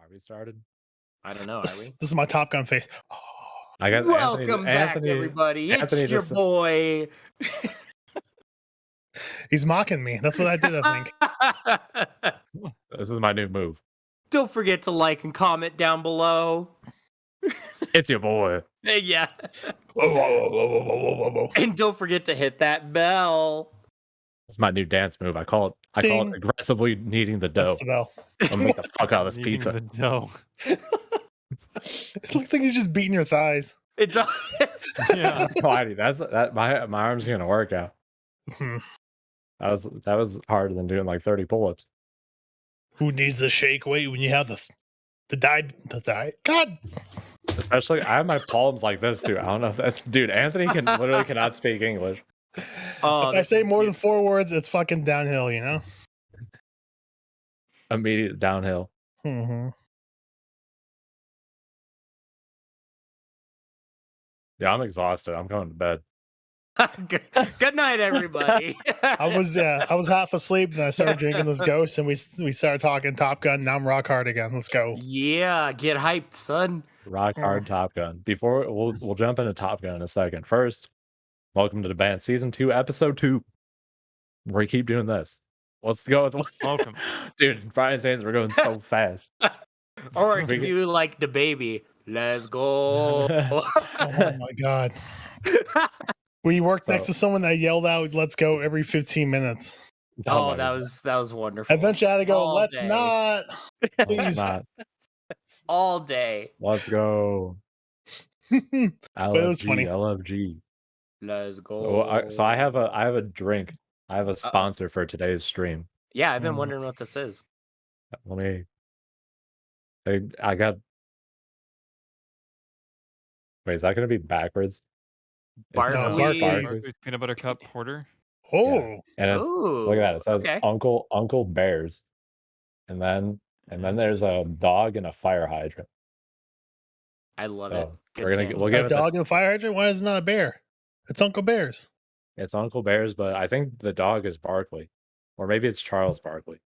Are we started? I don't know. Are This, we? this is my Top Gun face. Oh, I got Welcome back, everybody. It's your boy. he's mocking me. That's what I did, I think. This is my new move. Don't forget to like and comment down below. It's your boy. Yeah. Whoa, whoa, whoa, whoa, whoa, whoa, whoa, whoa. And don't forget to hit that bell. It's my new dance move. I call it Ding. aggressively kneading the dough. That's the bell. I'm make the fuck out of this Kneading pizza. the dough. It looks like you're just beating your thighs. It does. Yeah. Clyde, that my arm's gonna work out. Hmm. That was harder than doing like 30 pull-ups. Who needs the shake weight when you have the die? God. Especially, I have my palms like this too. I don't know if that's dude. Anthony literally cannot speak English. Oh, If I say more than 4 words, it's fucking downhill, you know? Immediate downhill. Mm-hmm. Yeah, I'm exhausted. I'm going to bed. Good night, everybody. I was half asleep and I started drinking this ghost and we started talking Top Gun. Now I'm rock hard again. Let's go. Yeah, get hyped, son. Rock hard Top Gun. Before we'll jump into Top Gun in a second. First, welcome to the Bants Season 2, Episode 2. We keep doing this. Let's go with Welcome. Dude, Brian's hands were going so fast. Or if you like the baby, let's go. Oh my god. We worked next to someone that yelled out "Let's go" every 15 minutes. Oh, my that God. was wonderful. Eventually, I had to go. All Let's day. not. Let's Please. not. All day. Let's go. But it was LFG, funny. LFG. Let's go. So I have a drink. I have a sponsor for today's stream. Yeah, I've been wondering what this is. Let me. I got. Wait, is that going to be backwards? It's Barclays. Barclays. Peanut butter cup porter. Oh, And it's Ooh, look at that. It says okay. Uncle Bears, and then there's a dog and a fire hydrant. I love So it. Good we're gonna Tim. we'll a give it. dog in a fire hydrant. Why is it not a bear? It's Uncle Bear's. It's Uncle Bears, but I think the dog is Barkley, or maybe it's Charles Barkley.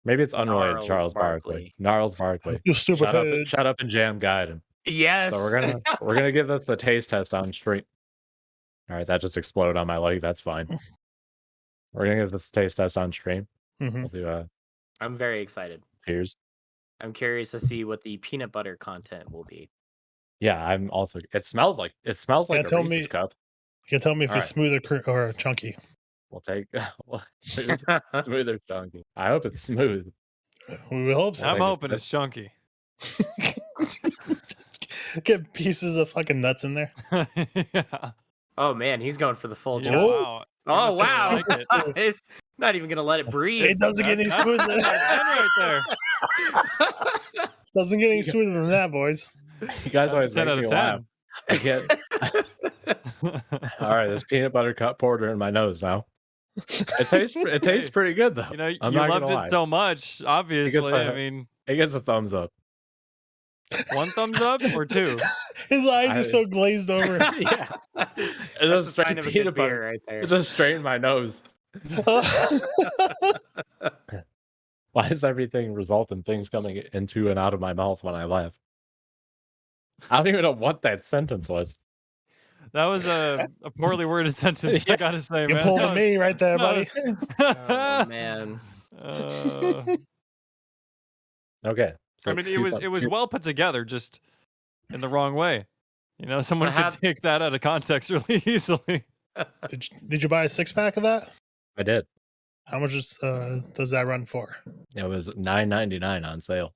Maybe it's unrelated. Gnarls Charles Barkley. Gnarls Barkley. You stupid head. Shut up and jam guide him. Yes. So we're gonna give this the taste test on stream. All right, that just exploded on my leg. That's fine. We're gonna give this a taste test on stream. Mhm. We'll do I'm very excited. cheers. I'm curious to see what the peanut butter content will be. Yeah, I'm also. It smells like a tell Reese's me- cup. You can tell me if All it's right. smooth or chunky. We'll take smooth or chunky. I hope it's smooth. We will hope so. I'm think it's hoping good. it's chunky. Get pieces of fucking nuts in there. Yeah. Oh man, he's going for the full Yeah, job. wow. You Oh must wow. really like it. It's not even gonna let it breathe. It doesn't get any That's- smoother. that's right there. Doesn't get any smoother than that, boys. You guys That's always a 10 make out me of laugh. 10. I get. All right, there's peanut butter cup porter in my nose now. It tastes pretty good though. You know, I'm you not loved gonna it lie. so much. Obviously, a- I mean, It gets a thumbs up. 1 thumbs up or 2? His eyes I- are so glazed over. Yeah, it's That's just a sign straight of a peanut good beer butter. right there. It's just straight in my nose. Why does everything result in things coming into and out of my mouth when I laugh? I don't even know what that sentence was. That was a poorly worded sentence, I gotta say, You man. pulled That a me right there, buddy. Oh man. Okay. So I mean, it was well put together, just in the wrong way. You know, someone But could take that out of context really easily. Did you buy a 6-pack of that? I did. How much does that run for? It was $9.99 on sale.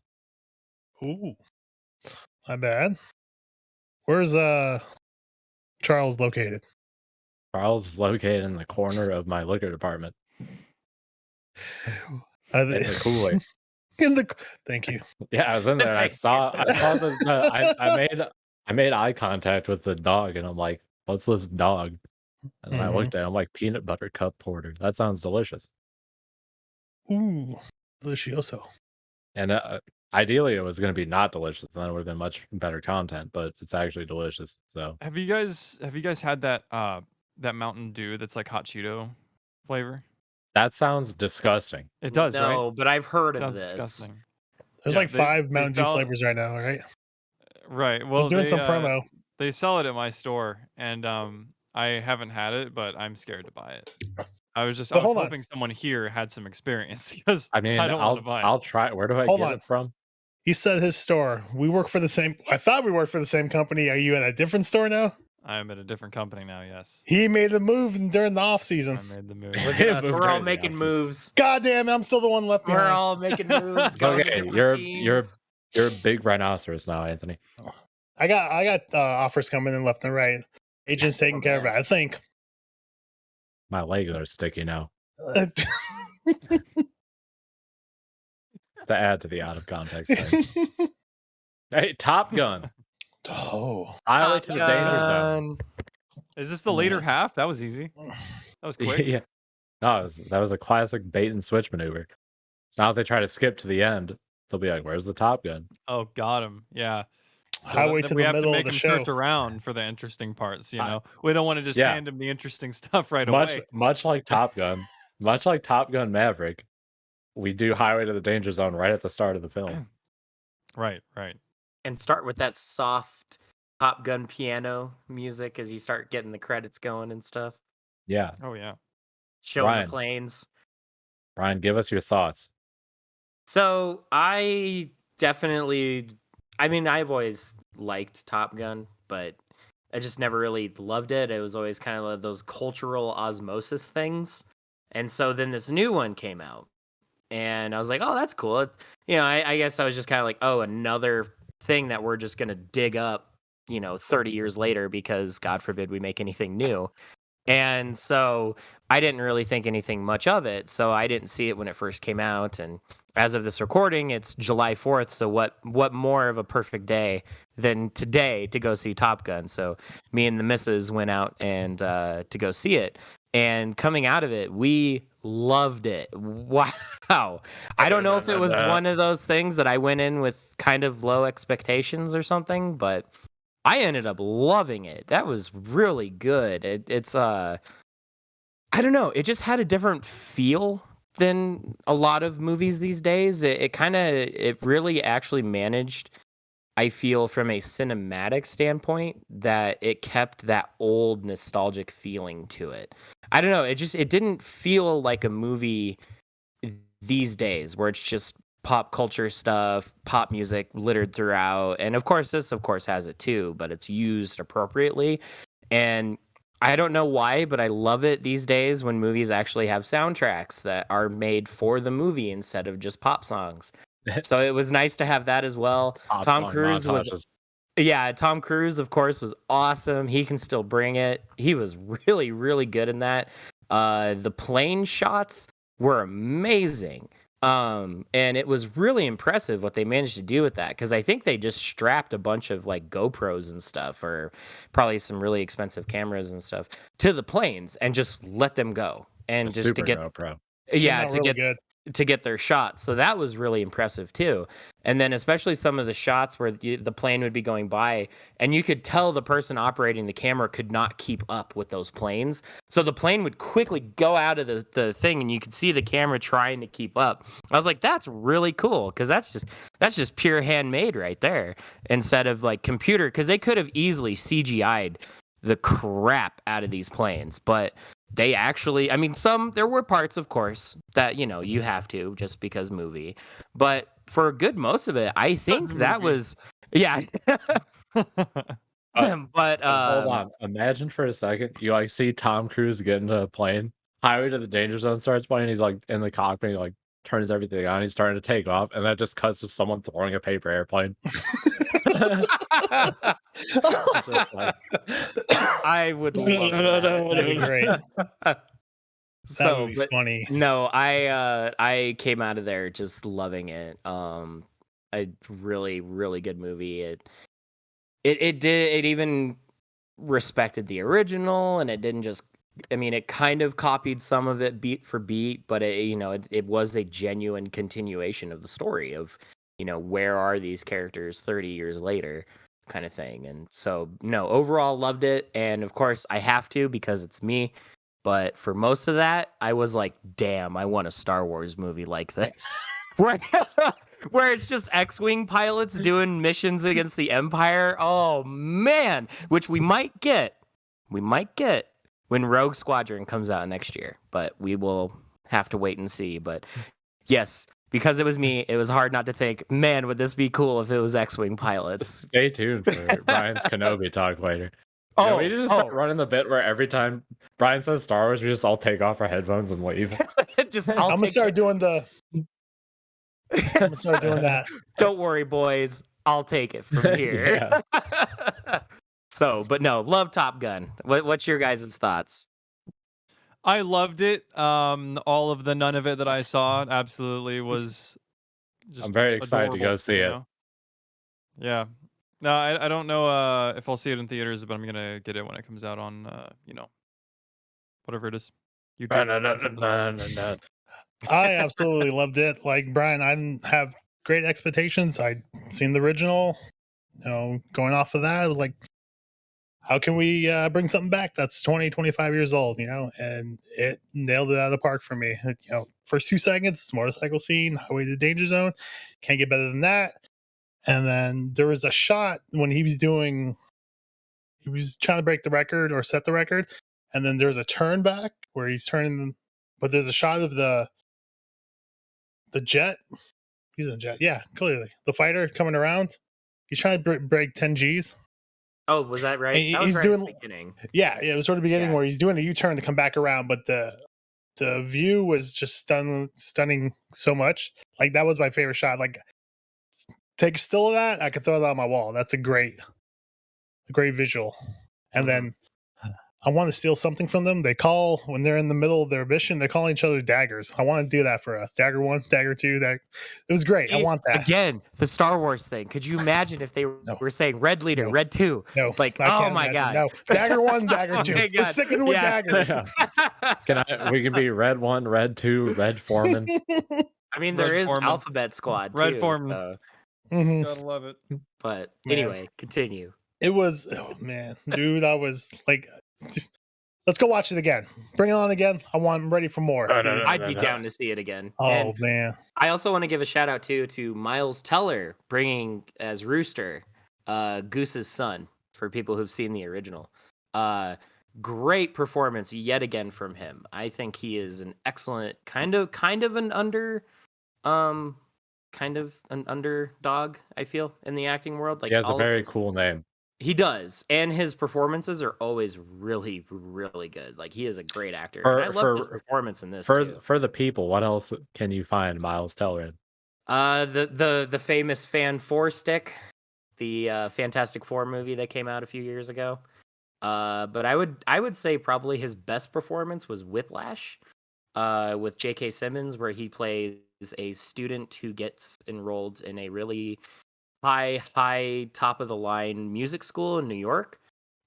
Ooh, not bad. Where's Charles located? Charles is located in the corner of my liquor department. Are In they- the Kool-Aid. Thank you. Yeah, I was in there. I saw I made eye contact with the dog, and I'm like, "What's this dog?" And then I looked at it. I'm like, "Peanut butter cup porter. That sounds delicious." Ooh, delicioso. And ideally, it was going to be not delicious, and then it would have been much better content. But it's actually delicious. So Have you guys had that that Mountain Dew that's like hot Cheeto flavor? that sounds disgusting. It does, no, right? but I've heard It of sounds this. disgusting. There's Yeah, like 5 they Mountain Dew sell flavors right now, right? right. Well, They're doing some promo. they sell it at my store, and I haven't had it, but I'm scared to buy it. I was But hold on. hoping someone here had some experience because I mean, I don't want to buy it. I'll try. Where do I Hold get on. it from? He said his store. We work for the same. I thought we worked for the same company. Are you at a different store now? I am at a different company now. Yes, He made the move during the off I season. made the move. Look at us. Moved We're all right in the making opposite. moves. God damn, I'm still the one left We're behind. all making moves. It's Going to okay. different You're teams. a big rhinoceros now, Anthony. I got offers coming in left and right. Agents taking care of it. I think. My legs are sticky now. To add to the out of context thing. Hey, Top Gun. Oh, Highway to the danger zone. Is this the later half? That was easy. That was quick. Yeah. No, that was a classic bait and switch maneuver. Now if they try to skip to the end, they'll be like, "Where's the Top Gun?" Oh, got him. Yeah. highway to we the have middle to of make the him show. search around for the interesting parts. You know, we don't want to just Yeah. hand him the interesting stuff right Much away. much like Top Gun, much like Top Gun Maverick, we do Highway to the Danger Zone right at the start of the film. Right. Right. And start with that soft Top Gun piano music as you start getting the credits going and stuff. Yeah, Oh yeah. Showing Ryan. the planes. Ryan, give us your thoughts. So I definitely, I mean, I've always liked Top Gun, but I just never really loved it. It was always kind of like those cultural osmosis things. And so then this new one came out, and I was like, oh, that's cool. You know, I guess I was just kind of like, oh, another thing that we're just going to dig up, 30 years later because God forbid we make anything new. And so I didn't really think anything much of it. So I didn't see it when it first came out. And as of this recording, it's July 4th. So what more of a perfect day than today to go see Top Gun? So me and the missus went out and to go see it. And coming out of it, we loved it. Wow. I don't know if it was one of those things that I went in with kind of low expectations or something, but I ended up loving it. That was really good. It's I don't know. It just had a different feel than a lot of movies these days. It really actually managed, I feel, from a cinematic standpoint, that it kept that old nostalgic feeling to it. I don't know. It didn't feel like a movie these days where it's just pop culture stuff, pop music littered throughout. And of course, this has it too, but it's used appropriately. And I don't know why, but I love it these days when movies actually have soundtracks that are made for the movie instead of just pop songs. So it was nice to have that as well. Tom Cruise was, Tom Cruise, of course, was awesome. He can still bring it. He was really, really good in that. The plane shots were amazing. And it was really impressive what they managed to do with that, because I think they just strapped a bunch of like GoPros and stuff, or probably some really expensive cameras and stuff, to the planes and just let them go, and just Super to get GoPro. Good. to get their shots. So that was really impressive too. And then especially some of the shots where the plane would be going by and you could tell the person operating the camera could not keep up with those planes. So the plane would quickly go out of the thing and you could see the camera trying to keep up. I was like, that's really cool, because that's just pure handmade right there, instead of like computer, because they could have easily CGI'd the crap out of these planes. But they actually, I mean, there were parts, of course, that, you have to, just because movie. But for a good most of it, I think that was, yeah. But hold on. Imagine for a second, you like see Tom Cruise get into a plane, Highway to the Danger Zone starts playing, he's like in the cockpit, he like turns everything on, he's starting to take off, and that just cuts to someone throwing a paper airplane. I would love that. That'd be great. So, would be but funny. no, I came out of there just loving it. A really, really good movie. It even respected the original, and it didn't just, I mean, it kind of copied some of it beat for beat, but it was a genuine continuation of the story of, where are these characters 30 years later, kind of thing. And so, no, overall loved it. And of course I have to, because it's me. But for most of that, I was like, damn, I want a Star Wars movie like this. where it's just X-wing pilots doing missions against the Empire. Oh man, which we might get when Rogue Squadron comes out next year, but we will have to wait and see. But yes, because it was me, it was hard not to think, man, would this be cool if it was X-wing pilots? Stay tuned for Brian's Kenobi talk later. We just start running the bit where every time Brian says Star Wars, we just all take off our headphones and leave. I'm gonna start doing that. Don't worry, boys. I'll take it from here. So, but no, love Top Gun. What's your guys' thoughts? I loved it. All of the none of it that I saw absolutely was just I'm very excited to go see it. Yeah. No, I don't know if I'll see it in theaters, but I'm going to get it when it comes out on, whatever it is. YouTube. I absolutely loved it. Like Brian, I didn't have great expectations. I'd seen the original. Going off of that, I was like, how can we bring something back that's 20, 25 years old, and it nailed it out of the park for me. First 2 seconds, motorcycle scene, highway to the danger zone, can't get better than that. And then there was a shot when he was trying to break the record or set the record, and then there's a turn back where he's turning, but there's a shot of the jet. He's in a jet, yeah, clearly the fighter coming around. He's trying to break 10 Gs. Oh, was that right? That was he's right doing at the beginning. Yeah, it was sort of the beginning where he's doing a U-turn to come back around, but the view was just stunning so much. Like that was my favorite shot. Like take a still of that, I could throw that on my wall. That's a great visual. And then I want to steal something from them. They call when they're in the middle of their mission. They're calling each other daggers. I want to do that for us. Dagger 1, Dagger 2. It was great. I want that again. The Star Wars thing. Could you imagine if they were saying Red Leader, Red 2? No, like oh my god, no. Dagger 1, Dagger 2. We're sticking with daggers. We can be Red 1, Red 2, Red Foreman. I mean, there is Alphabet Squad too. Red Foreman. So. Gotta love it. But anyway, continue. It was, oh man, dude, I was like, let's go watch it again. Bring it on again. I'm ready for more. I'd be down to see it again. Oh man. I also want to give a shout out to Miles Teller bringing as Rooster, Goose's son, for people who've seen the original. Great performance yet again from him. I think he is an excellent kind of an underdog, I feel, in the acting world. Like he has a very cool name. He does, and his performances are always really, really good. Like he is a great actor. I love his performance in this too. For the people, what else can you find Miles Teller in? The famous Fan 4 stick, the Fantastic Four movie that came out a few years ago. But I would say probably his best performance was Whiplash, with J.K. Simmons, where he plays a student who gets enrolled in a really high top of the line music school in New York,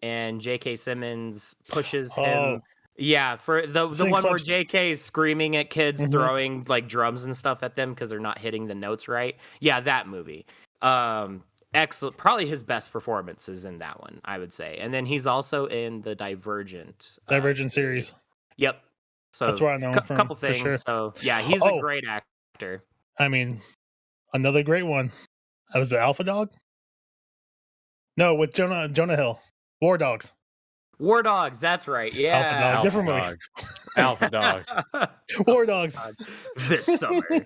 and J.K. Simmons pushes him. Yeah, for the one where J.K. is screaming at kids, throwing like drums and stuff at them because they're not hitting the notes right. Yeah, that movie. Excellent. Probably his best performance is in that one, I would say. And then he's also in the Divergent series. Yep. So that's where I know him from. Couple things. Sure. So yeah, he's a great actor. I mean, another great one. That was the Alpha Dog? No, with Jonah Hill. War Dogs. War Dogs, that's right. Yeah. Alpha Dog. Different movie. Alpha Dog. War Dogs. This summer.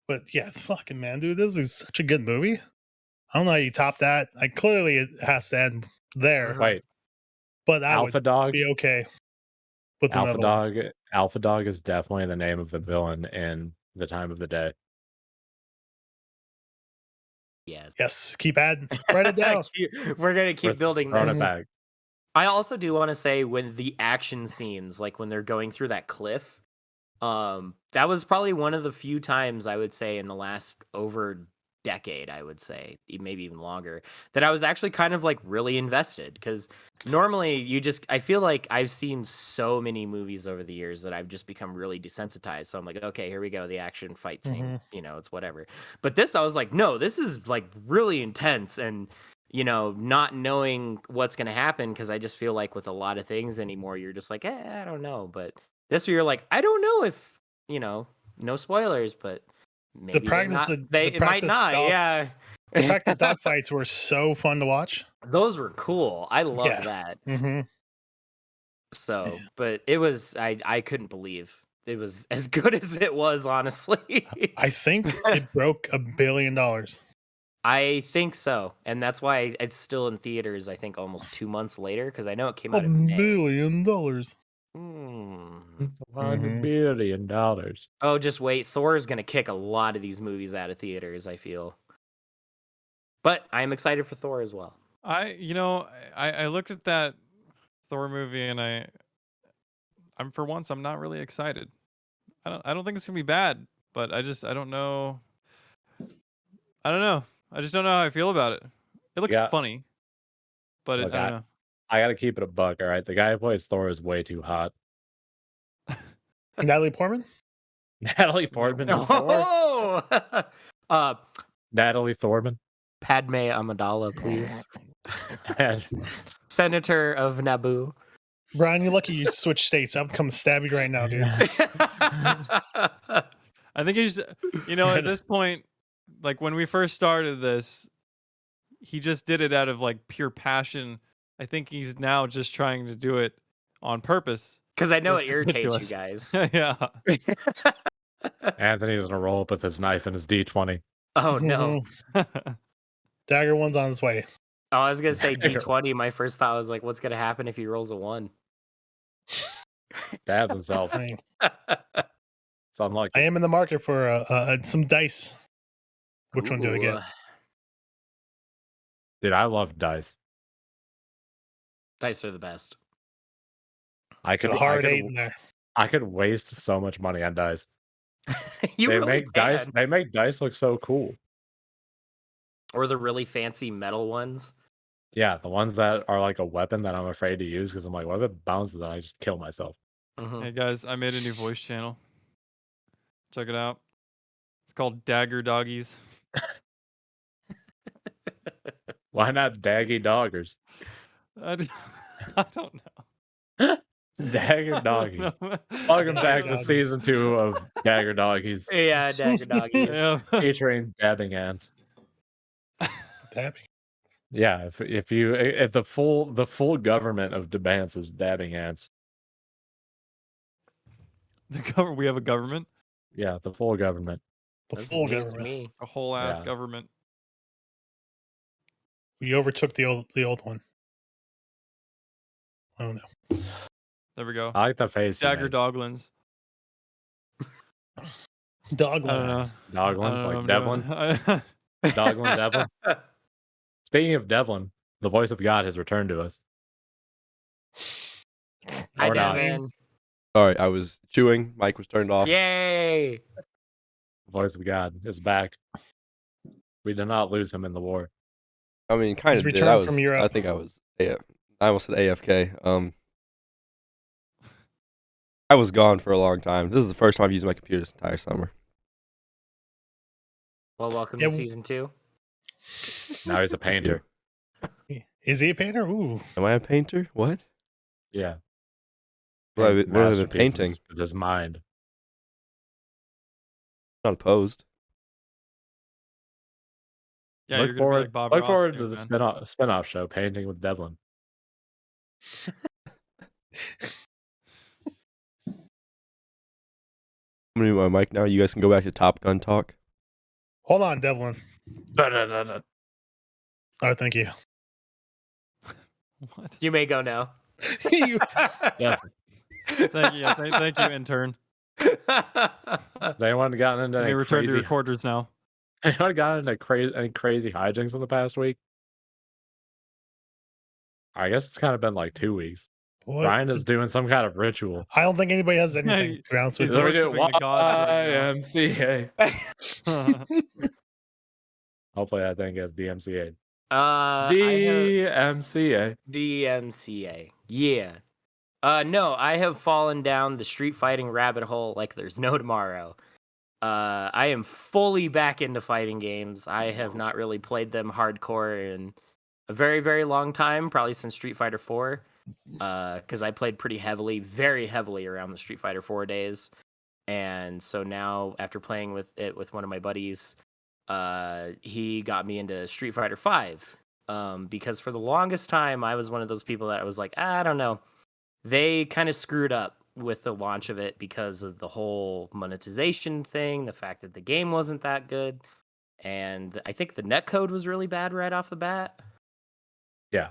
But yeah, fucking man, dude, this is such a good movie. I don't know how you top that. Clearly it has to end there. Wait. But that Alpha Dog be okay. With Alpha Dog. Alpha Dog is definitely the name of the villain in The Time of the Day. Yes. Keep adding. Write it down. We're gonna keep building this. It back. I also do want to say when the action scenes, like when they're going through that cliff, that was probably one of the few times I would say in the last over decade, I would say, maybe even longer, that I was actually kind of like really invested, because normally I feel like I've seen so many movies over the years that I've just become really desensitized. So I'm like, okay, here we go, the action fight scene, it's whatever. But this, I was like, no, this is like really intense, and not knowing what's going to happen, because I just feel like with a lot of things anymore, you're just like, I don't know. But this, you're like, I don't know if, no spoilers, but maybe The practice, it might not. Yeah, the practice dogfights were so fun to watch. those were cool. I love that. Mm-hmm. So, but it was I couldn't believe it was as good as it was. Honestly, I think it broke $1 billion. I think so, and that's why it's still in theaters. I think almost 2 months later because I know it came out $1 in May. billion. $1 billion. Oh, just wait. Thor is going to kick a lot of these movies out of theaters, I feel. But I'm excited for Thor as well. I looked at that Thor movie and I'm for once I'm not really excited. I don't think it's gonna be bad, but I don't know. I don't know. I just don't know how I feel about it. It looks funny, but Look, I don't know. I gotta keep it a buck, all right? The guy who plays Thor is way too hot. Natalie Portman? Natalie Portman is Thor? Natalie Thorman? Padme Amidala, please. Senator of Naboo. Brian, you're lucky you switched states. I'll come stab you right now, dude. I think he's, at this point, like when we first started this, he just did it out of like pure passion. I think he's now just trying to do it on purpose. Because I know it irritates you guys. Yeah. Anthony's gonna roll up with his knife and his D20. Oh, no. Dagger 1's on his way. Oh, I was going to say D20. My first thought was like, what's going to happen if he rolls a 1? Stabs himself. It's unlucky. I am in the market for some dice. Which one do I get? Dude, I love dice. Dice are the best. I could hard 8 in there. I could waste so much money on dice. They make dice. They make dice look so cool. Or the really fancy metal ones. Yeah, the ones that are like a weapon that I'm afraid to use because I'm like, what if it bounces and I just kill myself? Hey guys, I made a new voice channel. Check it out. It's called Dagger Doggies. Why not Daggy Doggers? I don't know. Dagger Doggies. Welcome back to season 2 of Dagger Doggies. Yeah, Dagger Doggies. Featuring dabbing ants. Dabbing. Yeah, if the full government of Bants is dabbing ants. We have a government? Yeah, the full government. That's full government. Me. A whole ass government. We overtook the old one. I don't know. There we go. I like the face. Dagger Doglins. Doglins. Doglins, like Devlin. Doglin Devlin. Speaking of Devlin, the voice of God has returned to us. Hi, Or not. Devin. Sorry, I was chewing. Mic was turned off. Yay! The voice of God is back. We did not lose him in the war. I mean, kind of. Returned from Europe. I think I was. I almost said AFK. I was gone for a long time. This is the first time I've used my computer this entire summer. Well, welcome to season 2. Now he's a painter. Is he a painter? Ooh. Am I a painter? What? Yeah. What Paints have I been painting? masterpieces with his mind. Not opposed. Yeah, look you're forward, gonna be like Bob look Ross forward too, to the man. spinoff show, Painting with Devlin. I'm gonna mute my mic now. You guys can go back to Top Gun talk. Hold on, Devlin. What? All right, thank you. What? You may go now. Yeah. Thank you, thank you, intern. Has anyone gotten into Let me any return to crazy? recorders now. Anyone gotten into any crazy hijinks in the past week? I guess it's kind of been like 2 weeks. What? Brian is doing some kind of ritual. I don't think anybody has anything, to be honest with He's you. worshiping the gods right now. YMCA. Hopefully that thing gets DMCA. DMCA. DMCA. Yeah. No, I have fallen down the street fighting rabbit hole like there's no tomorrow. I am fully back into fighting games. I have not really played them hardcore in a very, very long time, probably since Street Fighter 4. Because I played pretty heavily, very heavily around the Street Fighter 4 days. And so now, after playing with it with one of my buddies, he got me into Street Fighter Five. Because for the longest time, I was one of those people that I was like, I don't know. They kind of screwed up with the launch of it because of the whole monetization thing, the fact that the game wasn't that good, and I think the netcode was really bad right off the bat. Yeah,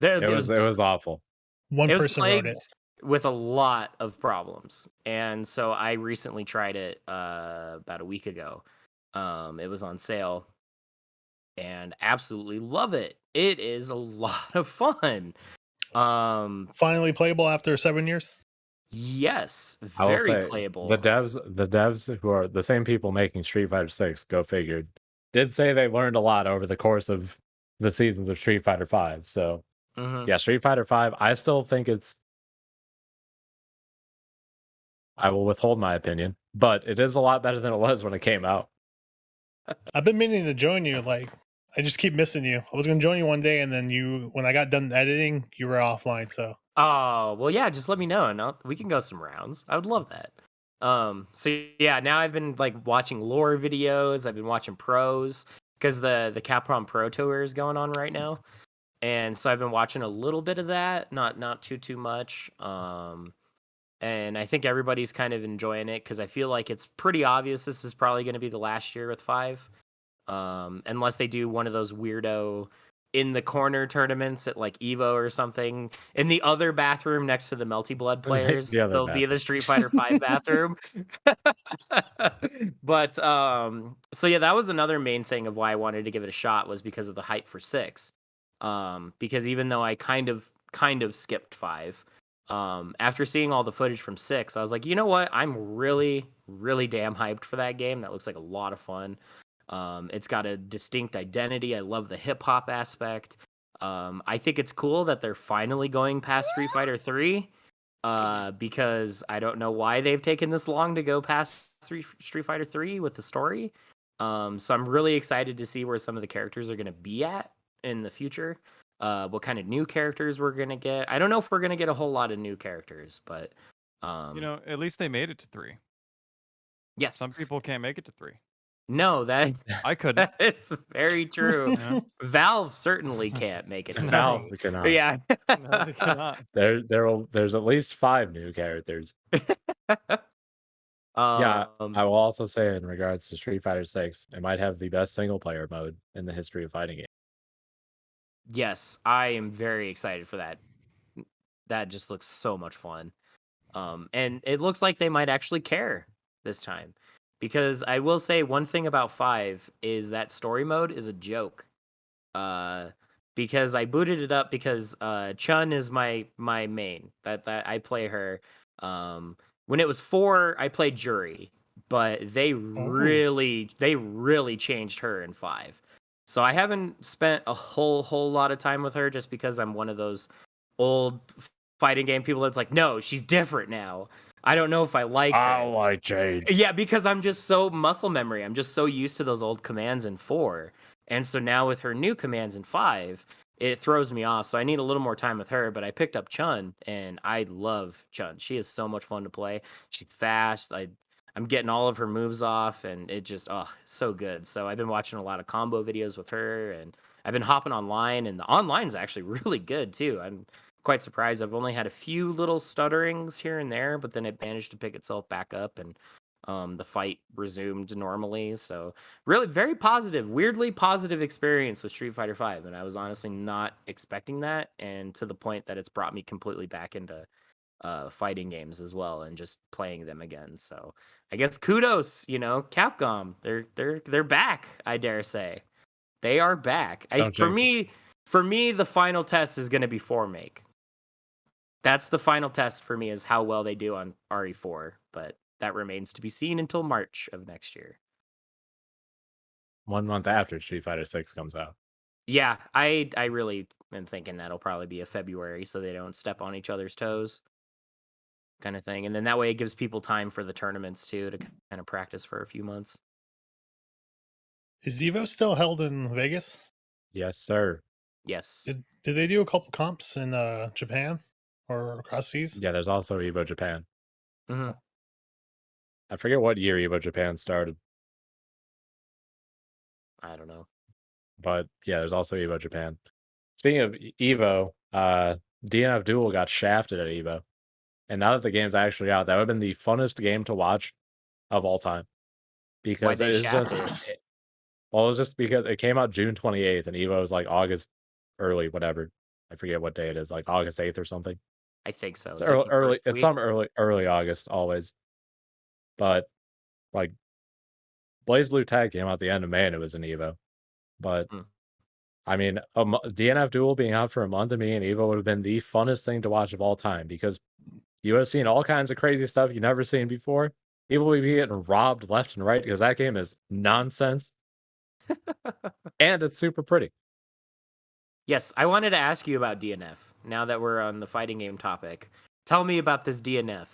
There it was awful. One it was person wrote it. plagued with a lot of problems, and so I recently tried it about a week ago. It was on sale, and absolutely love it. It is a lot of fun. Finally playable after 7 years. Yes, I will very say playable. the devs who are the same people making Street Fighter 6, go figured, did say they learned a lot over the course of the seasons of Street Fighter 5. So Mhm. yeah, Street Fighter 5, I still think I will withhold my opinion, but it is a lot better than it was when it came out. I've been meaning to join you. Like, I just keep missing you. I was going to join you one day, and then when I got done editing, you were offline. So Oh, well, yeah, just let me know and we can go some rounds. I would love that. So yeah, now I've been like watching lore videos. I've been watching pros because the Capcom Pro Tour is going on right now, and so I've been watching a little bit of that, not too much. And I think everybody's kind of enjoying it because I feel like it's pretty obvious this is probably going to be the last year with 5, unless they do one of those weirdo in the corner tournaments at like Evo or something. In the other bathroom next to the Melty Blood players, The other there'll be the bathroom. Street Fighter 5 bathroom. But so yeah, that was another main thing of why I wanted to give it a shot, was because of the hype for 6. Because even though I kind of skipped 5, after seeing all the footage from 6, I was like, you know what? I'm really, really damn hyped for that game. That looks like a lot of fun. It's got a distinct identity. I love the hip hop aspect. I think it's cool that they're finally going past Street Fighter 3. Because I don't know why they've taken this long to go past Street Fighter 3 with the story. So I'm really excited to see where some of the characters are going to be at in the future. What kind of new characters we're going to get. I don't know if we're going to get a whole lot of new characters, but at least they made it to 3. yes. Some people can't make it to 3. No, that I couldn't. it's very true. Yeah. Valve certainly can't make it to Valve 3. cannot. Yeah. No, they cannot. There's at least 5 new characters. Yeah, I will also say in regards to Street Fighter 6, it might have the best single player mode in the history of fighting games. Yes, I am very excited for that. That just looks so much fun. And it looks like they might actually care this time. Because I will say one thing about 5 is that story mode is a joke. Because I booted it up because Chun is my main. That I play her. When it was 4, I played Jury, but they really changed her in 5. So I haven't spent a whole lot of time with her just because I'm one of those old fighting game people that's like, no, she's different now. I don't know if I like I her. like Jade. Yeah, because I'm just so muscle memory. I'm just so used to those old commands in 4. And so now with her new commands in 5, it throws me off. So I need a little more time with her, but I picked up Chun and I love Chun. She is so much fun to play. She's fast. I'm getting all of her moves off and it just so good. So I've been watching a lot of combo videos with her and I've been hopping online, and the online's actually really good too. I'm quite surprised. I've only had a few little stutterings here and there, but then it managed to pick itself back up and the fight resumed normally. So really very positive, weirdly positive experience with Street Fighter 5. And I was honestly not expecting that. And to the point that it's brought me completely back into fighting games as well and just playing them again. So I guess kudos, Capcom. They're back, I dare say. They are back. For me, the final test is gonna be 4 make. That's the final test for me, is how well they do on RE4, but that remains to be seen until March of next year. 1 month after Street Fighter 6 comes out. Yeah, I really am thinking that'll probably be a February, so they don't step on each other's toes, kind of thing. And then that way it gives people time for the tournaments too to kind of practice for a few months. Is Evo still held in Vegas? Yes, sir. Yes. Did they do a couple comps in Japan or across seas? Yeah, there's also Evo Japan. Mm-hmm. I forget what year Evo Japan started, I don't know. but yeah, there's also Evo Japan. Speaking of Evo, DNF Duel got shafted at Evo. And now that the game's actually out, that would have been the funnest game to watch of all time. Why'd Because they it's shaft just it? well, it's just because it came out June 28th and Evo was like August early, whatever. I forget what day it is, like August 8th or something. I think so. It's It's like early, the early first it's week. some early August always. But like Blaze Blue Tag came out the end of May and it was an Evo. But Hmm. I mean, DNF Duel being out for a month of me and Evo would have been the funnest thing to watch of all time because you would have seen all kinds of crazy stuff you've never seen before. People would be getting robbed left and right because that game is nonsense and it's super pretty. Yes, I wanted to ask you about DNF. Now that we're on the fighting game topic, tell me about this DNF.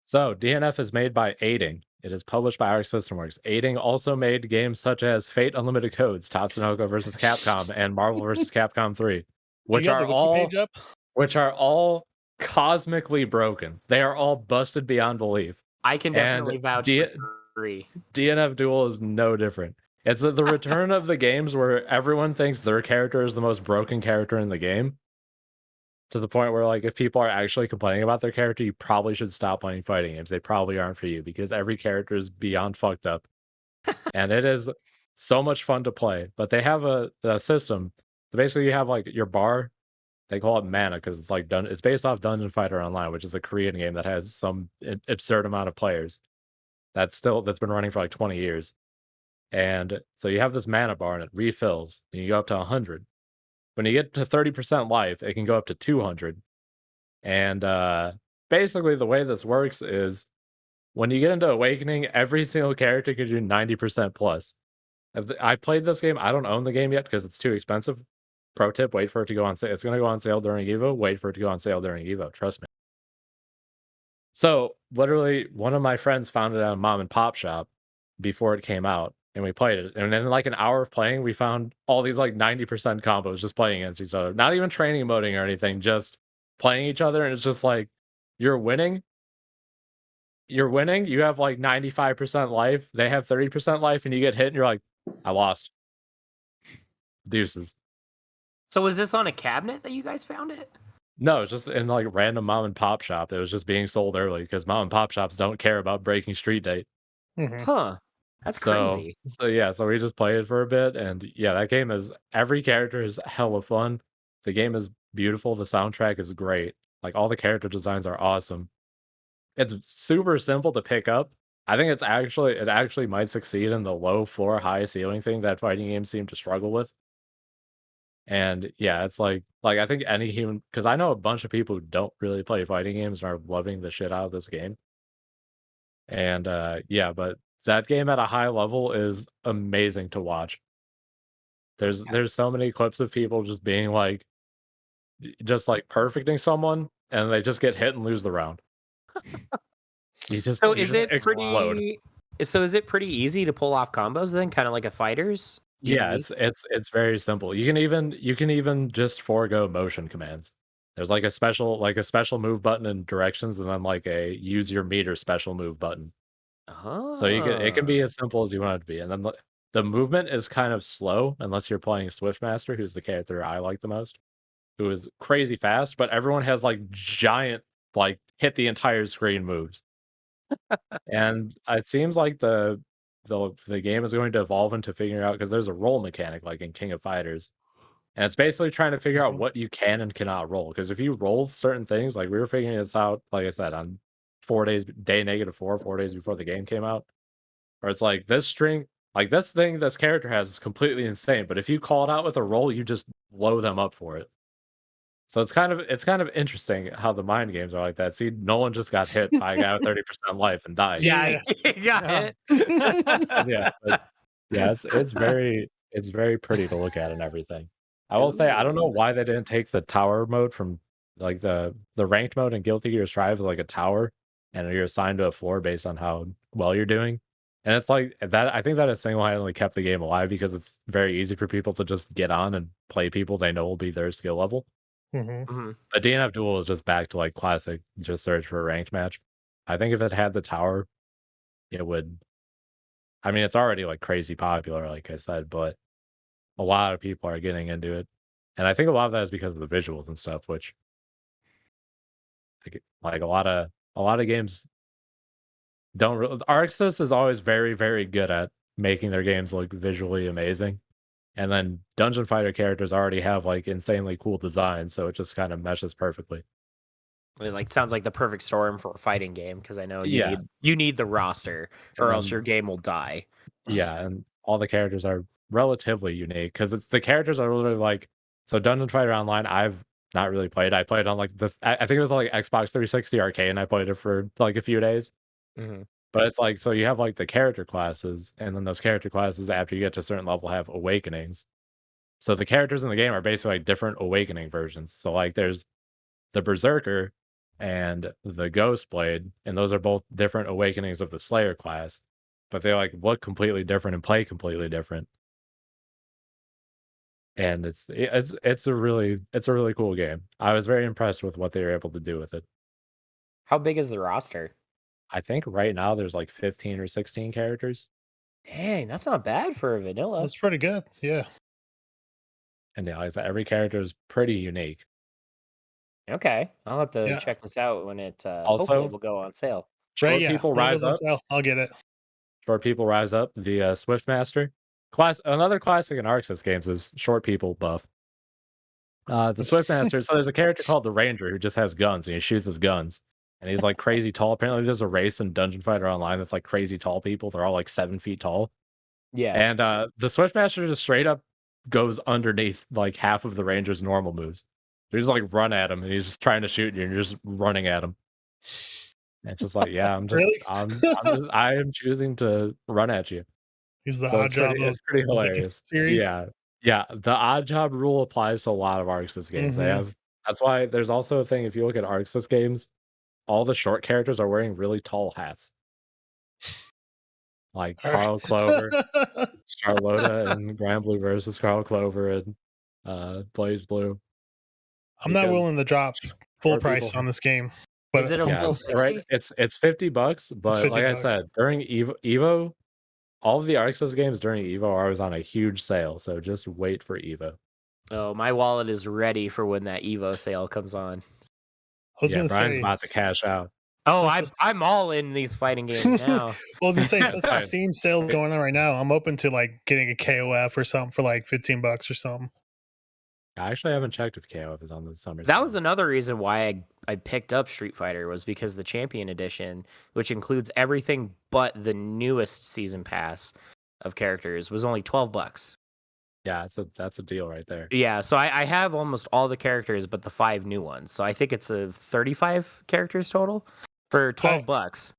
So DNF is made by Aiding. It is published by Arc System Works. Aiding also made games such as Fate Unlimited Codes, Tatsunoko vs. Capcom, and Marvel vs. Capcom 3, Do you have the wiki page up? which are all cosmically broken. They are all busted beyond belief. I can And definitely vouch for 3. DNF Duel is no different. It's the return of the games where everyone thinks their character is the most broken character in the game. To the point where, like, if people are actually complaining about their character, you probably should stop playing fighting games. They probably aren't for you because every character is beyond fucked up. And it is so much fun to play. But they have a system. So basically, you have like your bar. They call it mana because it's like it's based off Dungeon Fighter Online, which is a Korean game that has some absurd amount of players. That's been running for like 20 years. And so you have this mana bar and it refills. And you go up to 100. When you get to 30% life, it can go up to 200. And basically, the way this works is when you get into Awakening, every single character can do 90% plus. I played this game. I don't own the game yet because it's too expensive. Pro tip: wait for it to go on sale. It's going to go on sale during Evo. Wait for it to go on sale during Evo. Trust me. So literally, one of my friends found it at a mom and pop shop before it came out, and we played it. And then, like an hour of playing, we found all these like 90% combos just playing against each other. Not even training moding or anything, just playing each other. And it's just like you're winning. You're winning. You have like 95% life. They have 30% life, and you get hit, and you're like, I lost. Deuces. So was this on a cabinet that you guys found it? No, it's just in like random mom and pop shop. It was just being sold early because mom and pop shops don't care about breaking street date. Mhm. Huh. That's crazy. So yeah, so we just played it for a bit, and yeah, that game is every character is hella fun. The game is beautiful. The soundtrack is great. Like all the character designs are awesome. It's super simple to pick up. I think it actually might succeed in the low floor, high ceiling thing that fighting games seem to struggle with. And yeah, it's like I think any human because I know a bunch of people who don't really play fighting games and are loving the shit out of this game. And yeah, but that game at a high level is amazing to watch. There's so many clips of people just being like just like perfecting someone and they just get hit and lose the round. So You is just it explode. pretty easy to pull off combos then, kind of like a fighter's? Yeah, Easy? it's very simple. You can even just forego motion commands. There's like a special move button in directions and then like a use your meter special move button. So it can be Ah. as simple as you want it to be. And then the movement is kind of slow unless you're playing Swiftmaster, who's the character I like the most, who is crazy fast, but everyone has like giant like hit the entire screen moves. And it seems like the game is going to evolve into figuring out because there's a roll mechanic like in King of Fighters. And it's basically trying to figure out Mhm. what you can and cannot roll. Because if you roll certain things, like we were figuring this out, like I said, on 4 days, day -4, 4 days before the game came out, where it's like this string, like this thing this character has is completely insane. But if you call it out with a roll, you just blow them up for it. So it's kind of interesting how the mind games are like that. See, Nolan just got hit by a guy with 30% life and died. Yeah, Yeah. I got Yeah. it. Yeah, but yeah, it's very pretty to look at and everything. I will say I don't know Ooh. why they didn't take the tower mode from like the ranked mode in Guilty Gear Strive is like a tower, and you're assigned to a floor based on how well you're doing. And it's like that. I think that has single-handedly kept the game alive because it's very easy for people to just get on and play people they know will be their skill level. Mhm. Mhm. But DNF Duel is just back to like classic, just search for a ranked match. I think if it had the tower it would. I mean, it's already like crazy popular, like I said, but a lot of people are getting into it, and I think a lot of that is because of the visuals and stuff, which like a lot of games don't. Arxis is always very very good at making their games look visually amazing, and then Dungeon Fighter characters already have like insanely cool designs, so it just kind of meshes perfectly. It like sounds like the perfect storm for a fighting game because I know Yeah, you need the roster and or else then your game will die. yeah, and all the characters are relatively unique because it's the characters are literally like so Dungeon Fighter Online. I've not really played. I played on like I think it was like Xbox 360 arcade, and I played it for like a few days. Mhm. But it's like so you have like the character classes, and then those character classes after you get to a certain level have awakenings. So the characters in the game are basically like different awakening versions. So like there's the Berserker and the Ghost Blade, and those are both different awakenings of the Slayer class, but they like look completely different and play completely different. And it's a really cool game. I was very impressed with what they were able to do with it. How big is the roster? I think right now there's like 15 or 16 characters, Dang, that's not bad for a vanilla. That's pretty good. Yeah. and yeah, like I said, every character is pretty unique. Okay, I'll have to Yeah. check this out when it hopefully Also, will go on sale. Right. Short Yeah. People When it Rise goes on Up. sale, I'll get it. Short People Rise Up. The Swiftmaster class. Another classic in Arxis games is Short People buff. The Swiftmaster. So there's a character called the Ranger who just has guns and he shoots his guns. And he's like crazy tall. Apparently, there's a race in Dungeon Fighter Online that's like crazy tall people. They're all like 7 feet tall. Yeah. And the Swiftmaster just straight up goes underneath like half of the Ranger's normal moves. They just like run at him and he's just trying to shoot you and you're just running at him. And it's just like, yeah, Really? I am choosing to run at you. He's the So odd job it's pretty of the hilarious. series. Yeah. Yeah, the odd job rule applies to a lot of Arxis games. They Mhm. have that's why there's also a thing if you look at Arxis games, all the short characters are wearing really tall hats. Like All right. Carl Clover, Charlotta, and Granblue versus Carl Clover and Blaze Blue. I'm not Because willing to drop full short price people on this game, Is but it a yeah, full right. 60? It's $50, but 50 like I bucks. said, during Evo, all of the Arxis games during Evo are always on a huge sale, so just wait for Evo. Oh, my wallet is ready for when that Evo sale comes on. I was Yeah, gonna Brian's say, about to cash out. Oh, since I'm all in these fighting games I now. was gonna say, Yeah, since the fine. Steam sale's going on right now, I'm open to like getting a KOF or something for like 15 bucks or something. I actually haven't checked if KOF is on the summer That sale. was another reason why I picked up Street Fighter was because the Champion Edition, which includes everything but the newest season pass of characters, was only $12. Yeah, that's a deal right there. Yeah, so I have almost all the characters but the 5 new ones. So I think it's a 35 characters total for $12.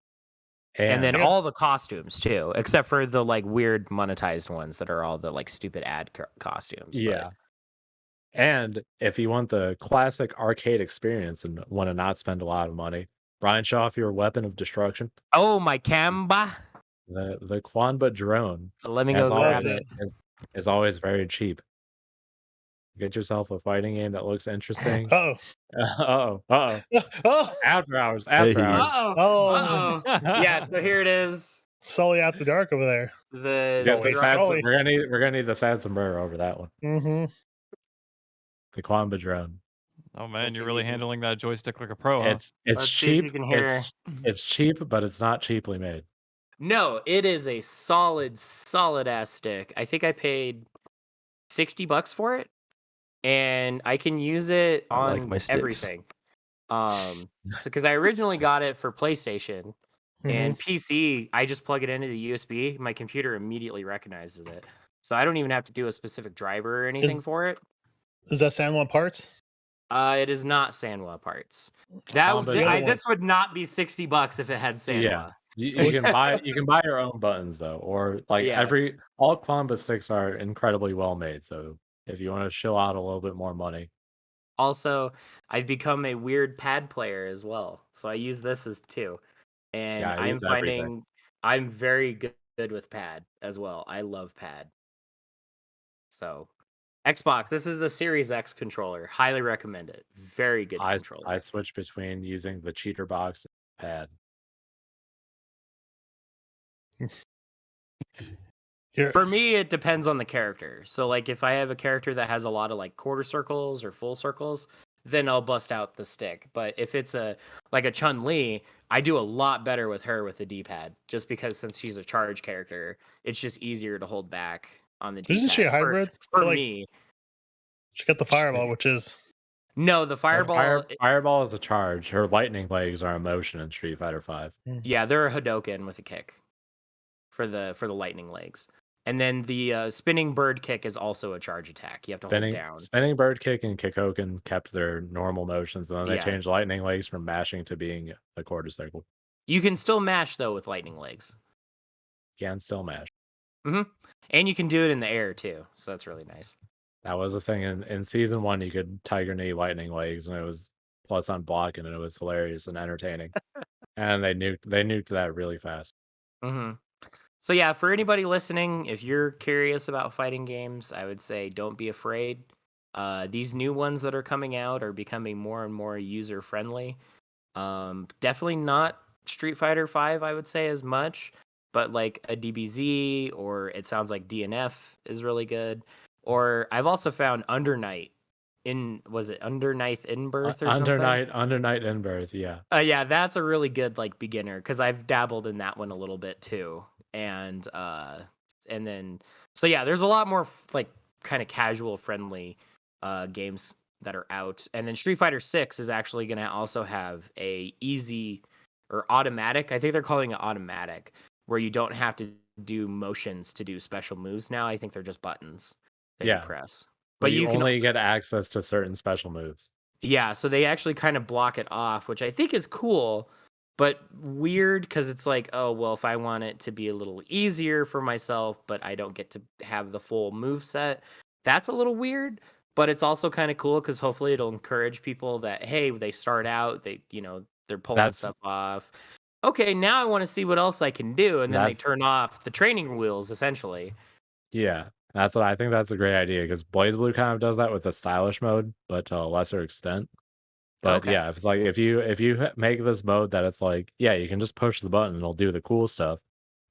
And then I got- all the costumes too, except for the like weird monetized ones that are all the like stupid ad costumes. but- Yeah. And if you want the classic arcade experience and want to not spend a lot of money, Brian, show off your weapon of destruction. Oh, my Kamba. The Quanba drone, Let me as go grab loves it. it. is always very cheap. Get yourself a fighting game that looks interesting. Oh, Uh-oh. oh, After hours. Hey. Uh-oh. Oh. Uh-oh. Yeah, so here it is. Sully after dark over there. The Yeah, Sully. drone- we're gonna need the sad sombrero over that one. Mm-hmm. The Quanba drone. Oh man, Let's you're see really if you can- handling that joystick like a pro, huh? It's Let's see if you cheap. can hear. It's cheap, but it's not cheaply made. No, it is a solid ass stick. I think I paid $60 for it, and I can use it I like on my sticks. everything. Because I originally got it for PlayStation and PC. I just plug it into the USB. My computer immediately recognizes it, so I don't even have to do a specific driver or anything for it. Is that San Juan parts? It is not Sanwa parts. That was The other this would not be $60 if it had Sanwa. Yeah. You can buy your own buttons though, or like Yeah. all Quanba sticks are incredibly well made. So if you want to chill out a little bit more money, Also, I've become a weird pad player as well. So I use this as too. And Yeah, I I'm use finding everything. I'm very good with pad as well. I love pad. So Xbox, this is the Series X controller. Highly recommend it. Very good controller. I switch between using the cheater box and pad. For me, it depends on the character. So, like, if I have a character that has a lot of like quarter circles or full circles, then I'll bust out the stick. But if it's a Chun-Li, I do a lot better with her with the D-pad, just because since she's a charge character, it's just easier to hold back on the D-pad. Isn't she a hybrid? For me, she got the fireball, which is no, the fireball. Fireball is a charge. Her lightning legs are a motion in Street Fighter V. Yeah, they're a Hadoken with a kick for the lightning legs. And then the spinning bird kick is also a charge attack. You have to hold down. Spinning bird kick and Kikoken kept their normal motions, and then they changed lightning legs from mashing to being a quarter circle. You can still mash though with lightning legs. Can still mash. And you can do it in the air too, so that's really nice. That was the thing in season 1. You could tiger knee lightning legs, and it was plus on blocking, and it was hilarious and entertaining. And they nuked that really fast. So yeah, for anybody listening, if you're curious about fighting games, I would say don't be afraid. These new ones that are coming out are becoming more and more user friendly. Definitely not Street Fighter V, I would say, as much, but like a DBZ, or it sounds like DNF is really good. Or I've also found Under Night Under Night in Birth or something? Under Night in Birth, yeah. Yeah, that's a really good like beginner, because I've dabbled in that one a little bit too. And then so yeah, there's a lot more like kind of casual friendly games that are out. And then Street Fighter 6 is actually going to also have a easy or automatic, I think they're calling it automatic, where you don't have to do motions to do special moves now. I think they're just buttons that you press. But you can only get access to certain special moves. Yeah, so they actually kind of block it off, which I think is cool, but weird, because it's like, oh, well, if I want it to be a little easier for myself, but I don't get to have the full move set, that's a little weird. But it's also kind of cool, because hopefully it'll encourage people that, hey, they start out, they're pulling stuff off. Okay, now I want to see what else I can do, and then they turn off the training wheels, essentially. Yeah, that's what I think. That's a great idea, because BlazBlue kind of does that with the stylish mode, but to a lesser extent. But yeah, if it's like if you make this mode that it's like, yeah, you can just push the button and it'll do the cool stuff,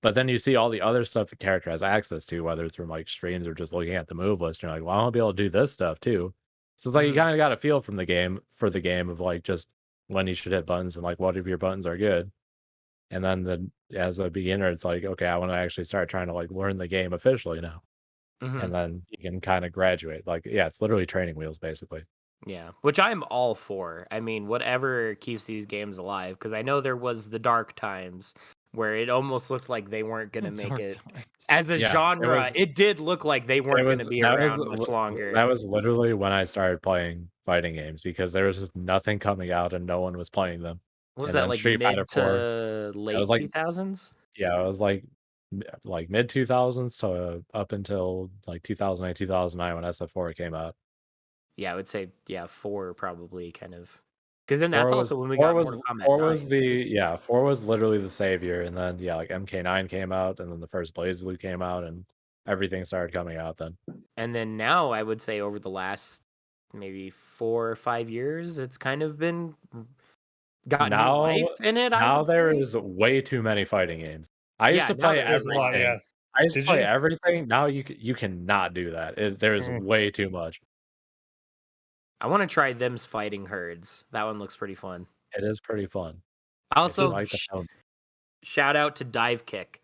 but then you see all the other stuff the character has access to, whether it's from like streams or just looking at the move list, and you're like, well, I want to be able to do this stuff too. So it's like you kind of got a feel from the game of like just when you should hit buttons and like what if your buttons are good. And then as a beginner, it's like, okay, I want to actually start trying to like learn the game officially now. And then you can kind of graduate. Like, yeah, it's literally training wheels basically. Yeah, which I'm all for. I mean, whatever keeps these games alive, because I know there was the dark times where it almost looked like they weren't going to make it as a genre. It did look like they weren't going to be around much longer. That was literally when I started playing fighting games, because there was just nothing coming out and no one was playing them. Was that like Street Fighter 4, to late 2000s? Yeah, it was like mid 2000s to up until like 2008, 2009 when SF4 came out. Yeah, I would say 4 probably kind of, because then that's also when we got Mortal Kombat 9. 4 was literally the savior, and then like MK9 came out, and then the first BlazBlue came out, and everything started coming out then. And then now I would say over the last maybe 4 or 5 years, it's kind of been gotten life in it. Now there is way too many fighting games. I used to play everything. I used to play everything. Now you cannot do that. There is way too much. I want to try Them's Fighting Herds. That one looks pretty fun. It is pretty fun. Also, shout out to Dive Kick.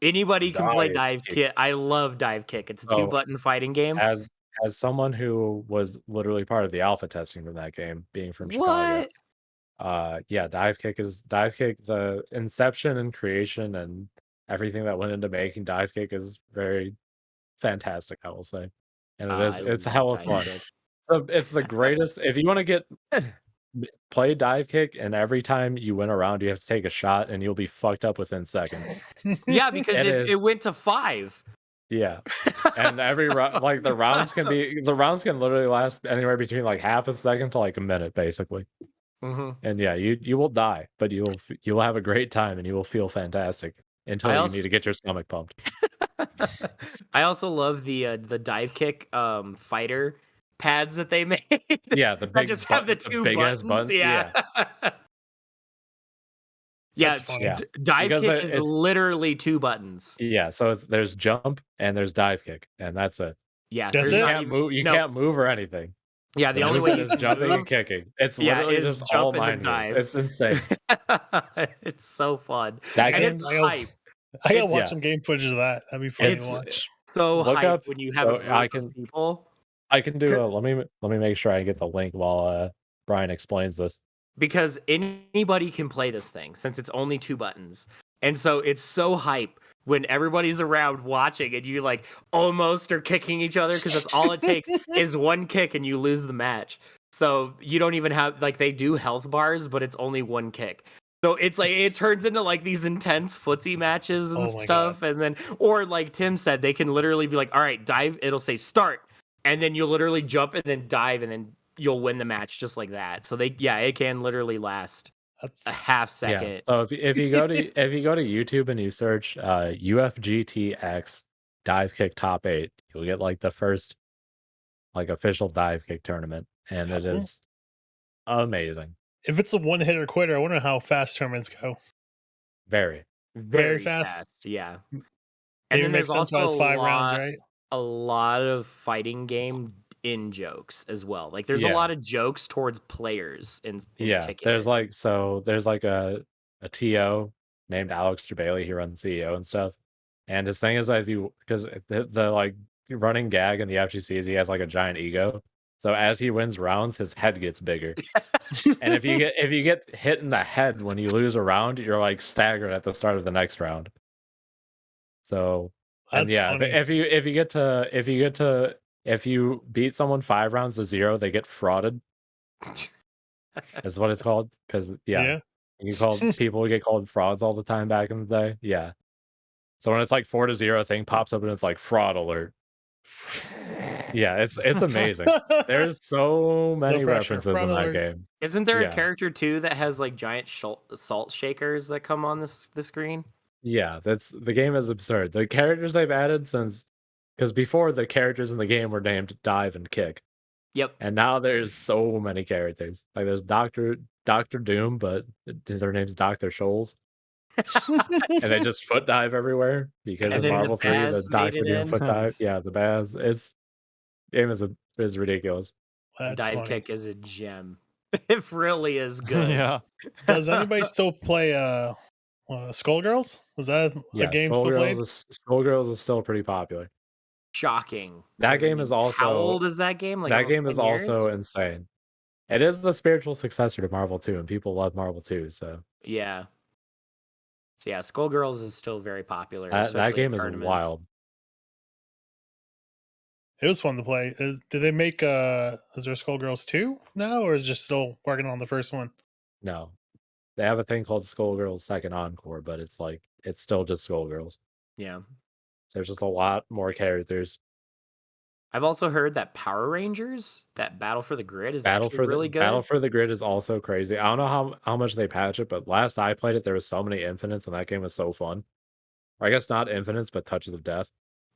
Anybody can play Dive Kick. I love Dive Kick. It's a 2-button fighting game. As someone who was literally part of the alpha testing from that game, being from Chicago. Yeah, Dive Kick, the inception and creation and everything that went into making Dive Kick is very fantastic, I will say. And it's hella fun. It's the greatest. If you want to play Dive Kick, and every time you win a round, you have to take a shot, and you'll be fucked up within seconds. Yeah, because it went to 5. Yeah, and every round, like the rounds can literally last anywhere between like half a second to like a minute, basically. And yeah, you will die, but you will have a great time, and you will feel fantastic until you need to get your stomach pumped. I also love the Dive Kick fighter pads that they made. Yeah, the big just have the 2 buttons. buttons. Yeah. Yeah, That's funny. Yeah. dive Because kick is it's literally 2 buttons. yeah, so there's jump and there's dive kick, and that's it. Yeah, That's there's it? You not can't even move. You no. can't move or anything. Yeah, The the only way movement you is can jumping and move, kicking. It's yeah, literally is just all jump and then mind games. dive. It's insane. It's so fun. That And game, it's I gotta, hype. I gotta It's watch yeah. some game footage of that. That'd be funny to It's watch. so Look hype up. when you have a So group I of can people. do a. Let me make sure I get the link while Brian explains this. Because anybody can play this thing since it's only 2 buttons. And so it's so hype when everybody's around watching and you like almost are kicking each other because that's all it takes is one kick and you lose the match. So you don't even have like they do health bars, but it's only one kick. So it's like it turns into like these intense footsie matches and Oh my stuff. And then or like Tim said, they can literally be like, all right, dive, it'll say start. And then you'll literally jump and then dive and then you'll win the match just like that. So it can literally last That's a half Yeah. second. So if you go to YouTube and you search UFGTX dive kick top 8, you'll get like the first like official dive kick tournament, and it is amazing. if it's a one hitter quitter, I wonder how fast tournaments go. Very. Very fast. Yeah. And Maybe then it there's makes sense why also it's 5 rounds, right? a lot of fighting game in jokes as well. Like there's a Yeah. lot of jokes towards players in Yeah. particular. There's like a TO named Alex Jabali. He runs CEO and stuff. And his thing is because the like running gag in the FGC is he has like a giant ego. So as he wins rounds, his head gets bigger. And if you get hit in the head when you lose a round, you're like staggered at the start of the next round. So and That's yeah, funny. if you beat someone 5 rounds to 0, they get frauded. That's what it's called. Because Yeah. people would get called frauds all the time back in the day. Yeah. So when it's like 4-0 thing pops up and it's like fraud alert. Yeah, it's amazing. There's so many pressure, references fraud in that alert. game. Isn't there Yeah. a character too that has like giant salt shakers that come on the screen? Yeah, the game is absurd. The characters they've added because before the characters in the game were named Dive and Kick, Yep. and now there's so many characters. Like there's Doctor Doom, but their name's Dr. Scholes, and they just foot dive everywhere because And in then the Marvel 3 Baz there's made Dr. it Doom in. foot dive. Nice. Yeah, the Baz. Game is ridiculous. That's Dive funny. kick is a gem. It really is good. Yeah. Does anybody still play Skullgirls? Was that Yeah, a game still played? Skullgirls is still pretty popular. Shocking. That 'Cause, I game is mean, how also old is that game? Like that almost game is 10 years? also insane. It is the spiritual successor to Marvel 2, and people love Marvel 2, so Yeah. So yeah, Skullgirls is still very popular. that especially game at is tournaments. wild. It was fun to play. Did they make is there Skullgirls 2 now, or is it just still working on the first one? No. They have a thing called Skullgirls Second Encore, but it's still just Skullgirls. Yeah. There's just a lot more characters. I've also heard that Power Rangers, that Battle for the Grid, is Battle actually for the really good. Battle for the Grid is also crazy. I don't know how much they patch it, but last I played it, there was so many infinites, and that game was so fun. Or I guess not infinites, but touches of death.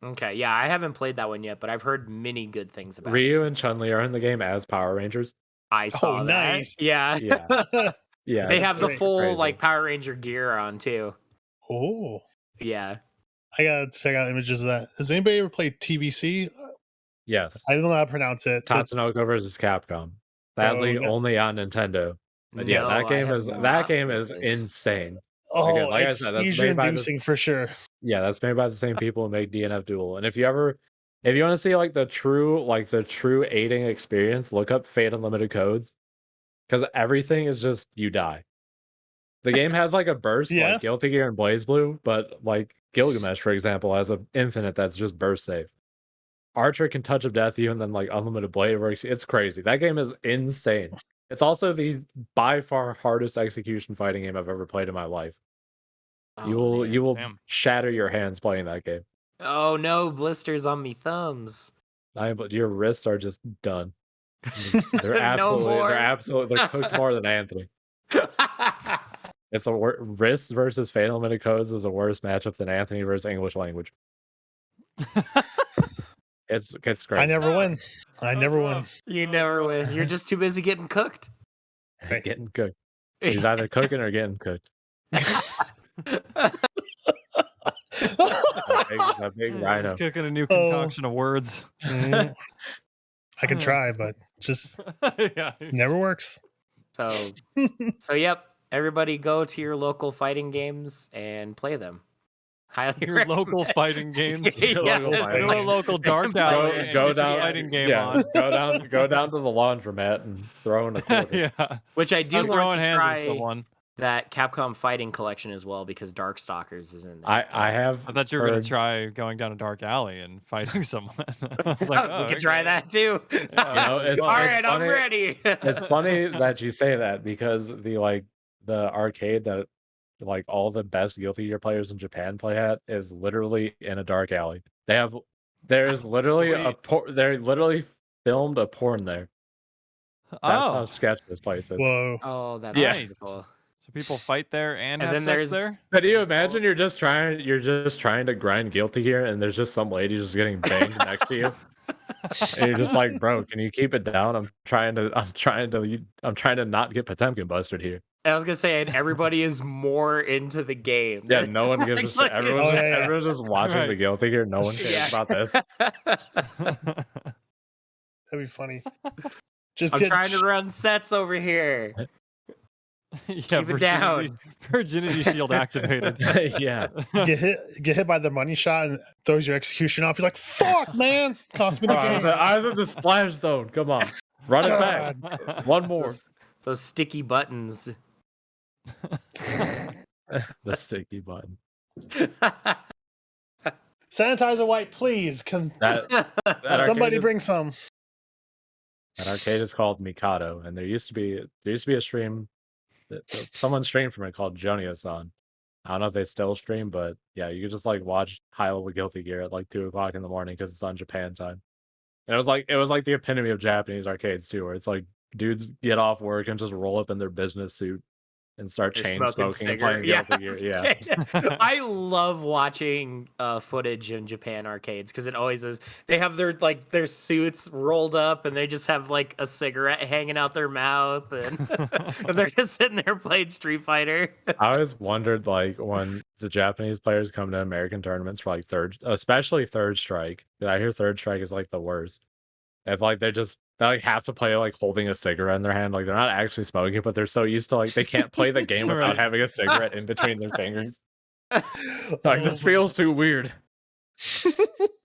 Okay, yeah, I haven't played that one yet, but I've heard many good things about it. Ryu and Chun-Li are in the game as Power Rangers. I saw that. nice. Yeah. Yeah. Yeah. They it's have the great. full crazy. like Power Ranger gear on too. Oh, Yeah. I gotta check out images of that. Has anybody ever played TBC? Yes. I don't know how to pronounce it. It's- Tatsunoko versus Capcom. Sadly, no. only on Nintendo. But yeah, No, that I game have is not played insane. Again, Oh, like I it's said, that's seizure made by the- inducing for sure. Yeah, that's made by the same people who make DNF Duel. And if you want to see like the true aiding experience, look up Fate Unlimited Codes. Because everything is just you die. The game has like a burst, Yeah. like Guilty Gear and Blaze Blue, but like Gilgamesh, for example, has an infinite that's just burst save. Archer can touch of death you, and then like Unlimited Blade works. It's crazy. That game is insane. It's also the by far hardest execution fighting game I've ever played in my life. You will damn. shatter your hands playing that game. Oh no, blisters on me thumbs. But your wrists are just done. They're No more. they're cooked more than Anthony. It's a wrists versus Fatal Minute Codes is a worse matchup than Anthony versus English language. It's great. I never win. I never win. You never win. You're just too busy getting cooked. Right. Getting cooked. He's either cooking or getting cooked. That big He's rhino. cooking a new concoction of words. I can try, but just Yeah. never works. So yep. Everybody go to your local fighting games and play them. Highly Your local recommend. fighting games. Your Yeah, local it's fighting Go to a game. local dark alley and Go get down. your fighting game Yeah, on. go down to the laundromat and throw in a quarter. Yeah. Which I Start do want throwing to hands at try someone. that Capcom fighting collection as well because Darkstalkers is in there. I have. I thought you were gonna heard- try going down a dark alley and fighting someone. I was like, oh, we could try okay. that too. Yeah, You know, it's All right, I'm funny. ready. It's funny that you say that because the arcade that like all the best Guilty Gear players in Japan play at is literally in a dark alley. There's literally Sweet. they literally filmed a porn there. That's how Oh, sketchy this place is. Whoa. Oh, that's Yeah. beautiful. so people fight there and And have then sex there's there? But do you imagine you're just trying to grind Guilty Gear and there's just some lady just getting banged next to you? And you're just like, bro, can you keep it down? I'm trying to not get Potemkin busted here. I was gonna say, and everybody is more into the game. Yeah, no one gives a shit. Like- Everyone's just watching Right. the Guilty Gear. No one cares Yeah. about this. That'd be funny. Just I'm get trying to run sets over here. Yeah, Keep it down. Virginity shield activated. Yeah. get hit by the money shot and throws your execution off. You're like, fuck, man, cost me the game. I was in the splash zone. Come on, run it back. One more. Those sticky buttons. The sticky button. Sanitizer wipe, please. That Somebody arcade bring some. That arcade is called Mikado, and there used to be a stream. Someone streamed from it called Jonio-san. I don't know if they still stream, but yeah, you could just like watch high level Guilty Gear at like 2 o'clock in the morning because it's on Japan time. And it was like the epitome of Japanese arcades too, where it's like dudes get off work and just roll up in their business suit and start They're chain smoking and playing Guilty Gear. Yeah. I love watching footage in Japan arcades because it always is. They have their suits rolled up and they just have like a cigarette hanging out their mouth and, and they're just sitting there playing Street Fighter. I always wondered like when the Japanese players come to American tournaments for like especially Third Strike. I hear Third Strike is like the worst. If like they like have to play like holding a cigarette in their hand, like they're not actually smoking, but they're so used to like they can't play the game without Right. having a cigarette in between their fingers. Like this feels too weird.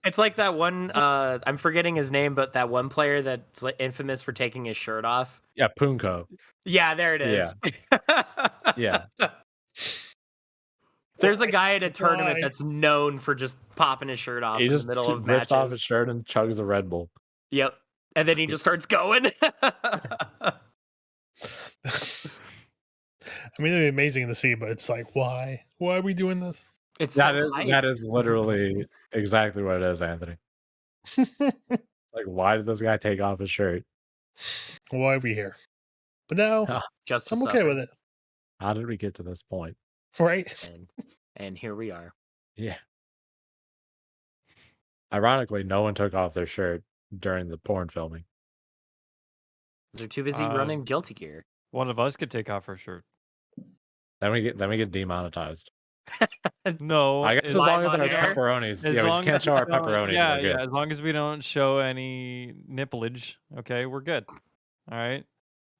It's like that one. I'm forgetting his name, but that one player that's like infamous for taking his shirt off. Yeah, Punko. Yeah, there it is. Yeah. There's a guy at a tournament Why? that's known for just popping his shirt off He in the just middle of rips off his matches. shirt and chugs a Red Bull. Yep. And then he just starts going. I mean, it'd be amazing to see, but it's like, why? Why are we doing this? It's That so is hype. that is literally exactly what it is, Anthony. Like, why did this guy take off his shirt? Why are we here? But now Just to I'm okay suffer. with it, How did we get to this point? right? And here we are. Yeah. Ironically, no one took off their shirt during the porn filming. They're too busy running Guilty Gear. One of us could take off our shirt. Then we get demonetized. No, I guess as Live long as on our air? pepperonis. as Yeah, we long just can't as show we our don't- pepperonis. Yeah, we're good. yeah. As long as we don't show any nipplage, okay, we're good. All right,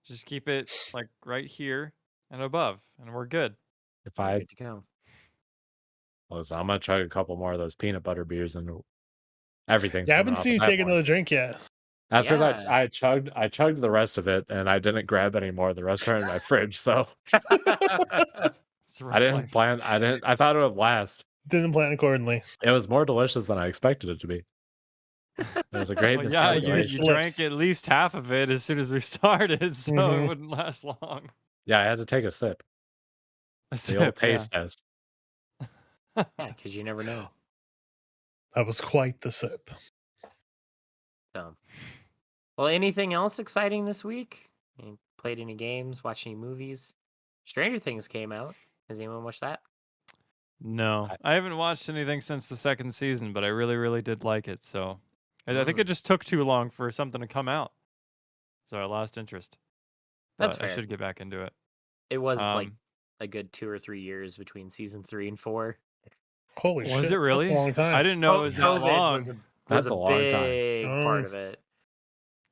just keep it like right here and above, and we're good. If I Good to go. listen, I'm gonna chug a couple more of those peanut butter beers and everything's. Yeah, I coming haven't off seen you at that take point. another drink yet. That's because Yeah. I chugged the rest of it and I didn't grab any more. The rest are in my fridge, so It's a rough I didn't life. plan. I thought it would last. Didn't plan accordingly. It was more delicious than I expected it to be. It was a great Well, yeah, mistake. you- you, it you drank slips. at least half of it as soon as we started, so it Mhm. wouldn't last long. Yeah, I had to take a sip. A The sip, old taste test. Yeah, because you never know. That was quite the sip. So. Well, anything else exciting this week? You played any games? Watched any movies? Stranger Things came out. Has anyone watched that? No, I haven't watched anything since the second season, but I really, really did like it. So I think Mm. it just took too long for something to come out, so I lost interest. That's But I fair. should get back into it. It was like Um, a good 2 or 3 years between season 3 and 4. Holy shit. Was it really? That's a long time. I didn't know it was that COVID long. was That's a a long time. big part of it.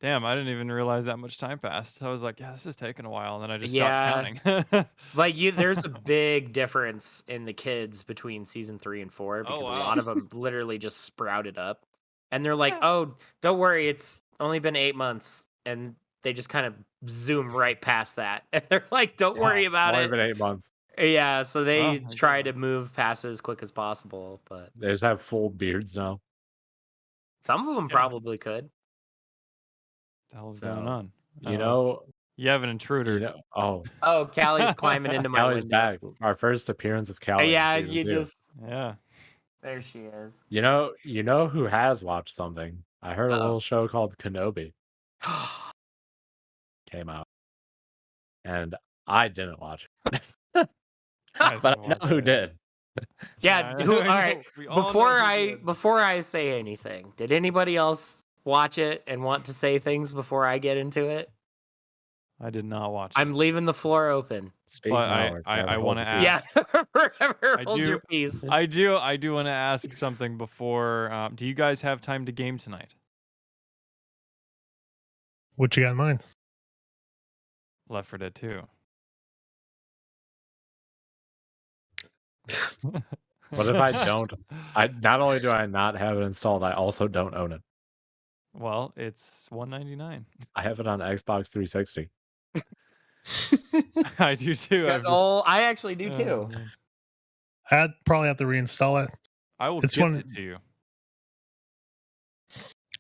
Damn, I didn't even realize that much time passed. I was like, yeah, this is taking a while, and then I just Yeah. stopped counting. Like there's a big difference in the kids between season 3 and 4 because a lot of them literally just sprouted up, and they're like, "Oh, don't worry, it's only been 8 months," and they just kind of zoom right past that, and they're like, "Don't worry about It's it." only been 8 months. Yeah, so they Oh, try okay. to move past it as quick as possible, but They just have full beards now. some of them Yeah. probably could. The hell's going So, on? you know, You have an intruder. you know. Oh, Oh, Callie's climbing into my Callie's window. back. Our first appearance of Callie. Yeah, in season you 2. just Yeah. there she is. You know who has watched something? I heard a Uh-oh. little show called Kenobi came out, and I didn't watch it, I but didn't I know watch who it. did. Yeah, I all know- right. we all know who did. Before I say anything, did anybody else watch it and want to say things before I get into it? I did not watch it. I'm leaving the floor open. Speak But now, or I forever hold wanna your peace. ask. Yeah, forever I hold do- your peace. I do want to ask something before. Do you guys have time to game tonight? What you got in mind? Left 4 Dead 2. What if I don't? I not only do I not have it installed, I also don't own it. Well, it's $199. I have it on Xbox 360. I do too. I actually do Oh, too. man. I'd probably have to reinstall it. I will It's gift fun- it to you.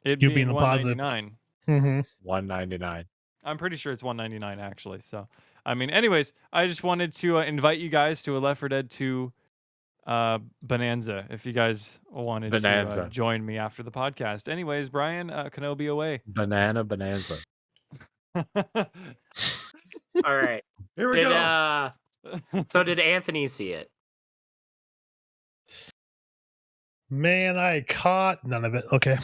It You being being the positive. $199. Mm-hmm. 199. I'm pretty sure it's $199 actually. So, I mean, anyways, I just wanted to invite you guys to a Left 4 Dead 2 bonanza if you guys wanted to Bonanza. join me after the podcast. Anyways, Brian, Kenobi away. Banana bonanza. All right. Here So did Anthony see it? Man, I caught none of it. Okay.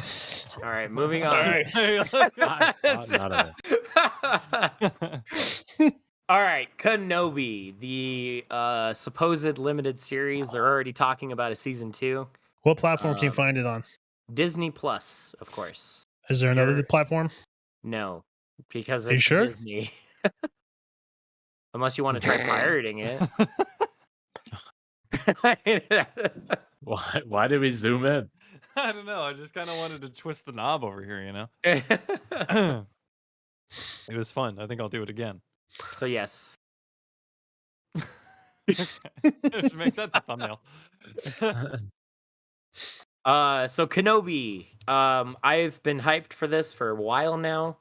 All right, moving on. Sorry. I caught none of All right, Kenobi, the supposed limited series. They're already talking about a season 2. What platform can you find it on? Disney Plus, of course. Is there another You're- platform? No, because Are you it's sure? Disney. Unless you want to try pirating it. Why did we zoom in? I don't know. I just kind of wanted to twist the knob over here, you know? It was fun. I think I'll do it again. So yes. Just make that the thumbnail. So Kenobi. I've been hyped for this for a while now.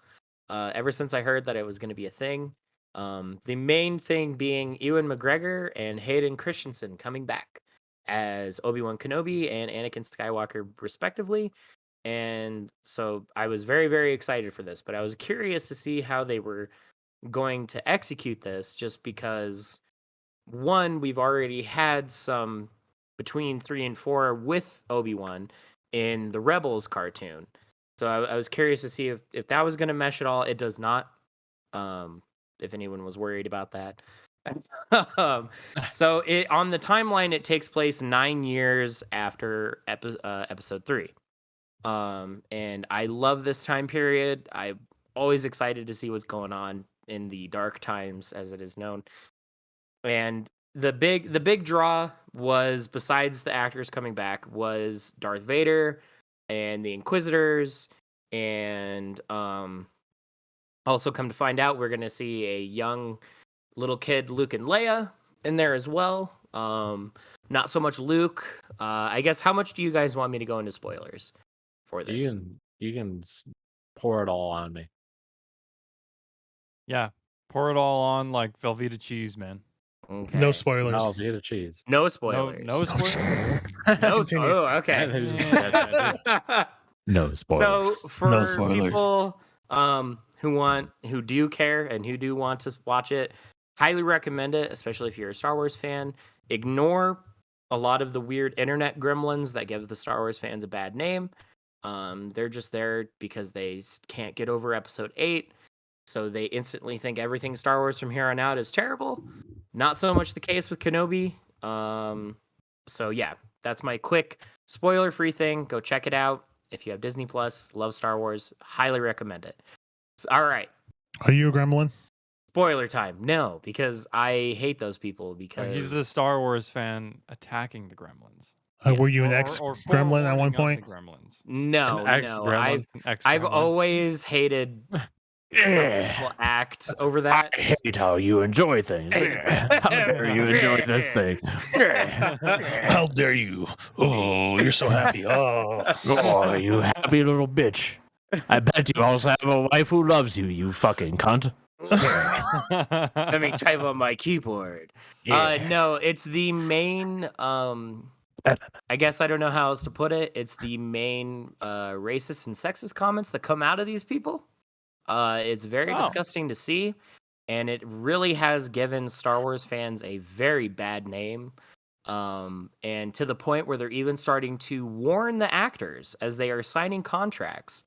Ever since I heard that it was going to be a thing. The main thing being Ewan McGregor and Hayden Christensen coming back as Obi-Wan Kenobi and Anakin Skywalker, respectively. And so I was very, very excited for this, but I was curious to see how they were going to execute this, just because, one, we've already had some between 3 and 4 with Obi-Wan in the Rebels cartoon. So I was curious to see if that was going to mesh at all. It does not. If anyone was worried about that. So on the timeline, it takes place 9 years after episode 3. And I love this time period. I'm always excited to see what's going on in the dark times, as it is known. And the big draw was, besides the actors coming back, was Darth Vader and the Inquisitors, and also come to find out, we're going to see a young little kid, Luke and Leia, in there as well. Not so much Luke. I guess, how much do you guys want me to go into spoilers for this? You can pour it all on me. Yeah. Pour it all on like Velveeta cheese, man. Okay. No spoilers. Oh, the cheese. No spoilers. No spoilers. No Continue. Oh, okay. They just- no spoilers. So for No spoilers. people who do care and who do want to watch it, highly recommend it, especially if you're a Star Wars fan. Ignore a lot of the weird internet gremlins that give the Star Wars fans a bad name. They're just there because they can't get over episode 8. so they instantly think everything Star Wars from here on out is terrible. Not so much the case with Kenobi. So yeah, that's my quick spoiler-free thing. Go check it out if you have Disney Plus. Love Star Wars, highly recommend it. All right. Are you a gremlin? Spoiler time. No, because I hate those people because He's the Star Wars fan attacking the gremlins. Were Yes. you an Or ex-gremlin at one forewarning of point? the gremlins. no, An no. ex-gremlin? I've Ex-gremlin. always hated Yeah. people act over that. I hate how you enjoy things. How dare you enjoy this thing? How dare you? Oh, you're so happy. Oh, Oh, you happy little bitch. I bet you also have a wife who loves you, you fucking cunt. Let me type on my keyboard. No, it's the main I guess I don't know how else to put it. It's the main racist and sexist comments that come out of these people. It's very disgusting to see, and it really has given Star Wars fans a very bad name. And to the point where they're even starting to warn the actors as they are signing contracts.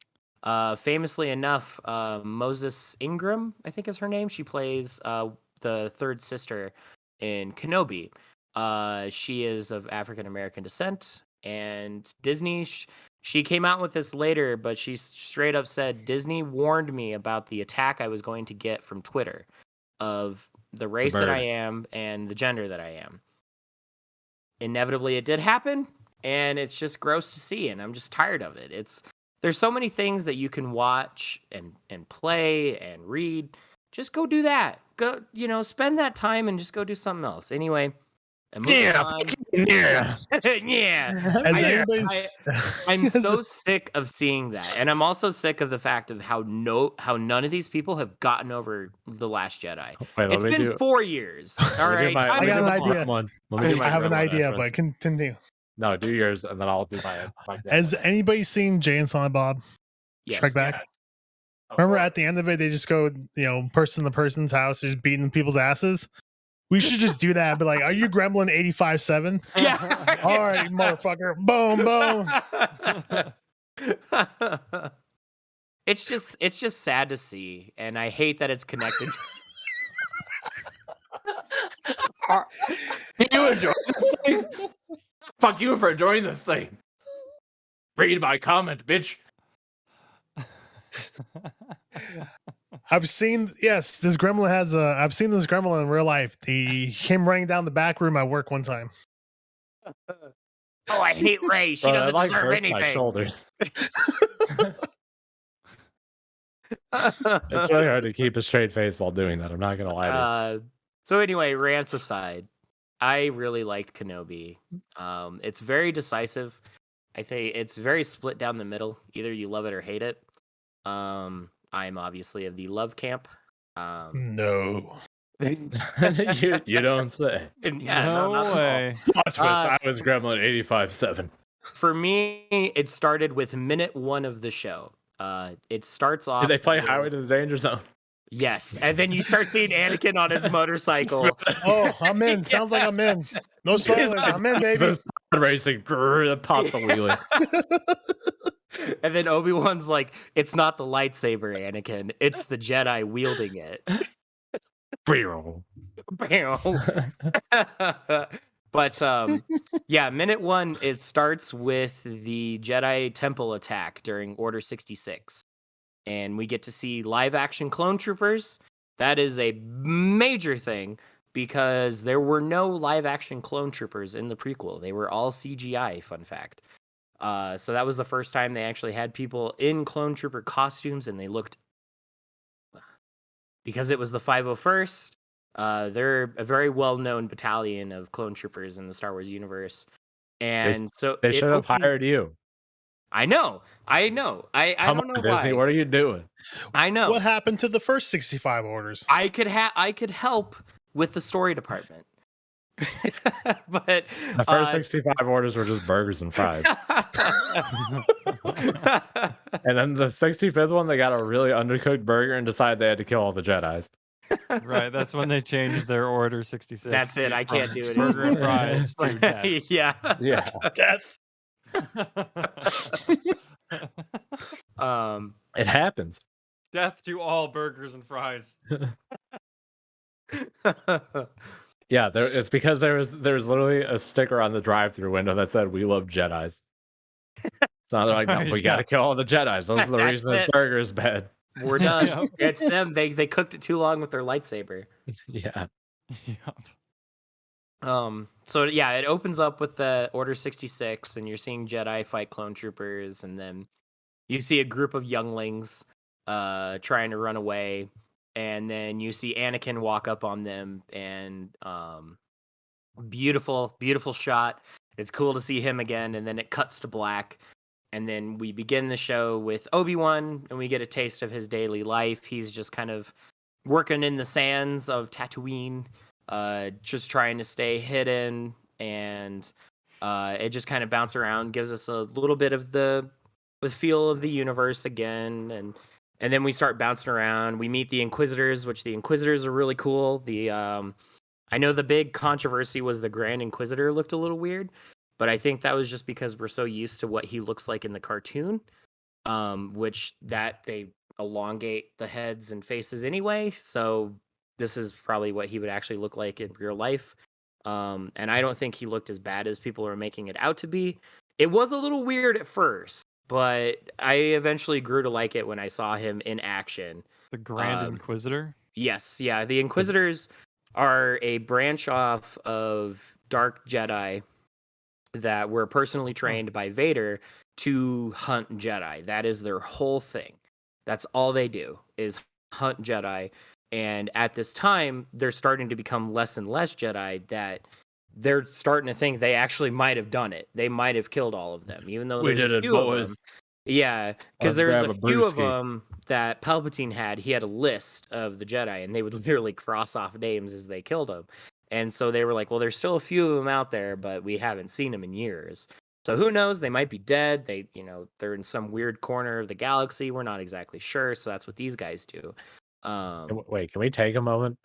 Famously enough, Moses Ingram, I think is her name. She plays the third sister in Kenobi. She is of African American descent, and Disney. She came out with this later, but she straight up said Disney warned me about the attack I was going to get from Twitter of the race that I am and the gender that I am. Inevitably, it did happen, and it's just gross to see, and I'm just tired of it. There's so many things that you can watch and play and read. Just go do that. Go, spend that time and just go do something else. Anyway, and moving on. Yeah. Yeah. I'm so sick of seeing that, and I'm also sick of the fact of how none of these people have gotten over The Last Jedi. Wait, It's been 4 years. All right, I got an idea. I have an idea, reference. but continue. No, do yours, and then I'll do my Has anybody seen Jay and Silent Bob? Yes. Strike Back. Yes. Remember at the end of it, they just go, person to person's house, just beating people's asses. We should just do that. But like, are you Gremlin 85-7? Yeah. All right, motherfucker. Boom, boom. It's just sad to see, and I hate that it's connected. You enjoy this thing? Fuck you for enjoying this thing. Read my comment, bitch. I've seen this gremlin I've seen this gremlin in real life. He came running down the back room at work one time. Oh, I hate Ray. She doesn't deserve hurts anything. my shoulders. It's really hard to keep a straight face while doing that. I'm not gonna lie to you. So anyway, rants aside, I really liked Kenobi. It's very decisive. I think it's very split down the middle. Either you love it or hate it. I'm obviously of the love camp. No. you don't say. No way. Plot twist, I was Gremlin 85-7. For me, it started with minute 1 of the show. It starts off. Did they play Highway to the Danger Zone? Yes, and then you start seeing Anakin on his motorcycle. Oh, I'm in. Sounds like I'm in. No spoilers. I'm in, baby. Racing, the pops a wheelie. And then Obi-Wan's like, it's not the lightsaber, Anakin. It's the Jedi wielding it. But yeah, minute 1, it starts with the Jedi Temple attack during Order 66. And we get to see live action clone troopers. That is a major thing because there were no live action clone troopers in the prequel. They were all CGI, fun fact. So that was the first time they actually had people in clone trooper costumes, and they looked, because it was the 501st. They're a very well-known battalion of clone troopers in the Star Wars universe. And so they should have hired you. I know. I don't know Disney, why. what are you doing? I know. What happened to the first 65 orders? I could help with the story department. But The first 65 orders were just burgers and fries. And then the 65th one, they got a really undercooked burger and decided they had to kill all the Jedis. Right, that's when they changed their order 66. That's it. I can't do it Burger and anymore. fries to death. Yeah. Yeah. Death. It happens. Death to all burgers and fries. Yeah, it's because there's literally a sticker on the drive-through window that said "We love Jedi's." So now they're like, no, we Yeah. gotta kill all the Jedi's. Those are the That's reason this it. burger is bad. We're done. Yep. It's them. They cooked it too long with their lightsaber. Yeah. Yep. So yeah, it opens up with the Order 66, and you're seeing Jedi fight clone troopers, and then you see a group of younglings trying to run away, and then you see Anakin walk up on them, and beautiful shot. It's cool to see him again, and then it cuts to black, and then we begin the show with Obi-Wan, and we get a taste of his daily life. He's just kind of working in the sands of Tatooine, just trying to stay hidden, and it just kind of bounce around, gives us a little bit of the feel of the universe again, and then we start bouncing around. We meet the Inquisitors, which the Inquisitors are really cool. I know the big controversy was the Grand Inquisitor looked a little weird, but I think that was just because we're so used to what he looks like in the cartoon, which that they elongate the heads and faces anyway. So this is probably what he would actually look like in real life. And I don't think he looked as bad as people are making it out to be. It was a little weird at first, but I eventually grew to like it when I saw him in action. The Grand Inquisitor? Yes, yeah. The Inquisitors are a branch off of Dark Jedi that were personally trained by Vader to hunt Jedi. That is their whole thing. That's all they do is hunt Jedi. And at this time, they're starting to become less and less Jedi that they're starting to think they actually might have done it. They might have killed all of them, even though We there's did a it, few of boys. them. Yeah, because Let's there's grab a a few of brewski. them that Palpatine had. He had a list of the Jedi, and they would literally cross off names as they killed them. And so they were like, well, there's still a few of them out there, but we haven't seen them in years. So who knows? They might be dead. They're in some weird corner of the galaxy. We're not exactly sure. So that's what these guys do. Wait, can we take a moment?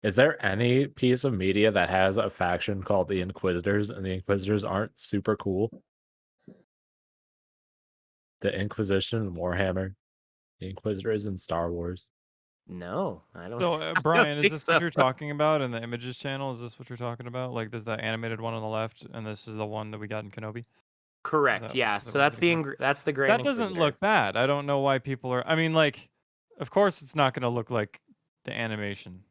Is there any piece of media that has a faction called the Inquisitors and the Inquisitors aren't super cool? The Inquisition in Warhammer, the Inquisitors in Star Wars. No, I don't. So, Brian, is think this so. what you're talking about in the images channel? Is this what you're talking about? Like, there's the animated one on the left, and this is the one that we got in Kenobi? Correct. Yeah. is that So what that's you're that's the Grand That doesn't Inquisitor. look bad. I don't know why people are. I mean, like, of course, it's not going to look like the animation.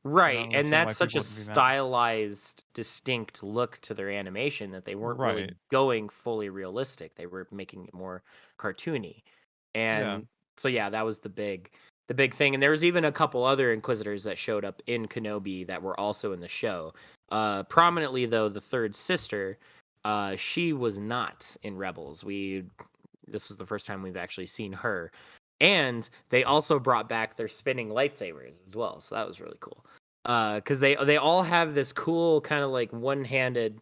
Right, understand and why that's such people a would be mad. stylized, distinct look to their animation that they weren't really Right. going fully realistic. They were making it more cartoony. And so yeah, that was the big thing. And there was even a couple other Inquisitors that showed up in Kenobi that were also in the show. Prominently though, the third sister, she was not in Rebels. This was the first time we've actually seen her. And they also brought back their spinning lightsabers as well, so that was really cool. Because they all have this cool kind of like one-handed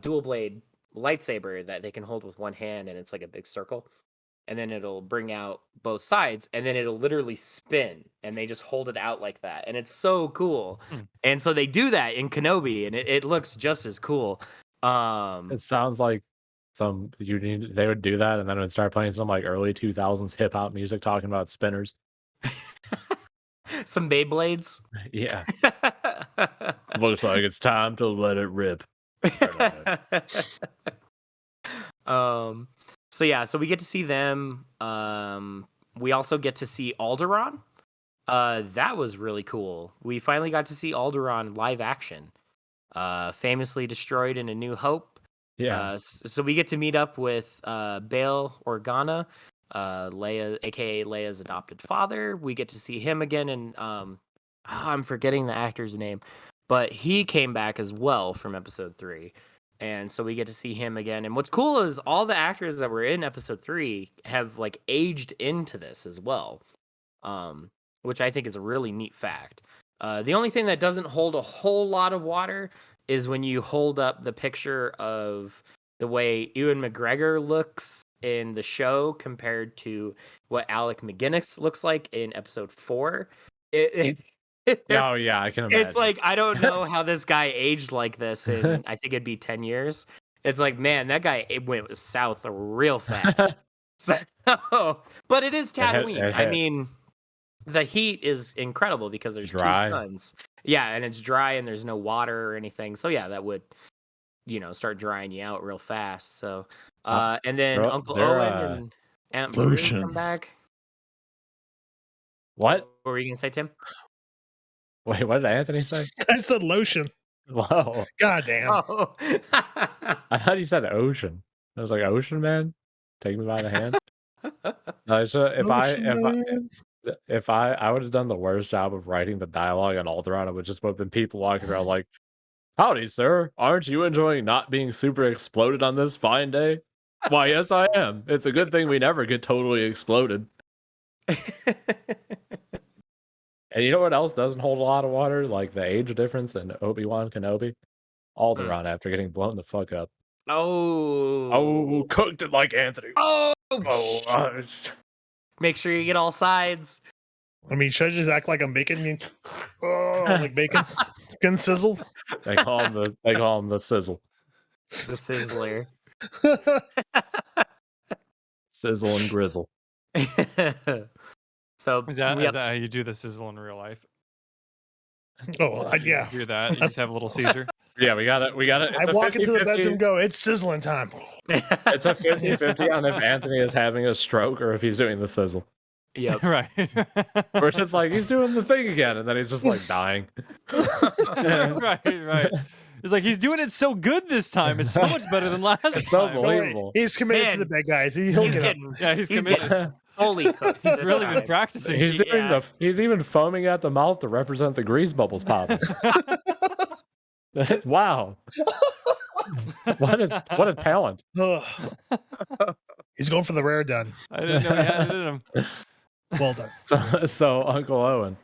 dual blade lightsaber that they can hold with one hand, and it's like a big circle, and then it'll bring out both sides, and then it'll literally spin, and they just hold it out like that, and it's so cool. And so they do that in Kenobi, and it looks just as cool. It sounds like they would do that and then it would start playing some like early 2000s hip hop music talking about spinners. Some Beyblades. Yeah. Looks like it's time to let it rip. So we get to see them. We also get to see Alderaan. That was really cool. We finally got to see Alderaan live action. Famously destroyed in A New Hope. Yeah. So we get to meet up with Bail Organa, Leia, aka Leia's adopted father. We get to see him again, and I'm forgetting the actor's name, but he came back as well from Episode 3, and so we get to see him again. And what's cool is all the actors that were in Episode 3 have like aged into this as well, which I think is a really neat fact. The only thing that doesn't hold a whole lot of water is when you hold up the picture of the way Ewan McGregor looks in the show compared to what Alec McGuinness looks like in Episode 4. Oh yeah, I can imagine. It's like, I don't know how this guy aged like this in, I think it'd be 10 years. It's like, man, that guy went south real fast. But it is Tatooine. I mean, the heat is incredible because there's Dry. two suns. Yeah, and it's dry and there's no water or anything. So yeah, that would start drying you out real fast. So and then Uncle Owen and Aunt Beru Lotion. come back. What? What were you gonna say, Tim? Wait, what did Anthony say? I said lotion. Whoa. God damn. Oh. I thought you said ocean. I was like, Ocean Man? Take me by the hand. No, if I would have done the worst job of writing the dialogue on Alderaan, it would just have been people walking around like, howdy, sir. Aren't you enjoying not being super exploded on this fine day? Why, yes, I am. It's a good thing we never get totally exploded. And you know what else doesn't hold a lot of water? Like the age difference in Obi-Wan Kenobi. Alderaan after getting blown the fuck up. Oh, cooked it like Anthony. Make sure you get all sides. I mean, should I just act like I'm bacon? Like bacon, skin sizzled. They call him the sizzle. The sizzler. Sizzle and grizzle. So Is that how you do the sizzle in real life? Oh, You yeah. just do that. You just have a little Caesar. Yeah, we got it. I walk into the bedroom and go, it's sizzling time. It's a 50-50 on if Anthony is having a stroke or if he's doing the sizzle. Yep. Right. Or it's just like, he's doing the thing again, and then he's just like dying. right. It's like he's doing it so good this time. It's so much better than last It's so time. believable. He's committed to the bed, guys. He'll He's get up. getting, Yeah, he's he's committed. getting fully cooked. He's this really time. been practicing. He's doing he's even foaming at the mouth to represent the grease bubbles popping. Wow. What a talent. Ugh. He's going for the rare done. I didn't know he had it in him. Well done. So Uncle Owen.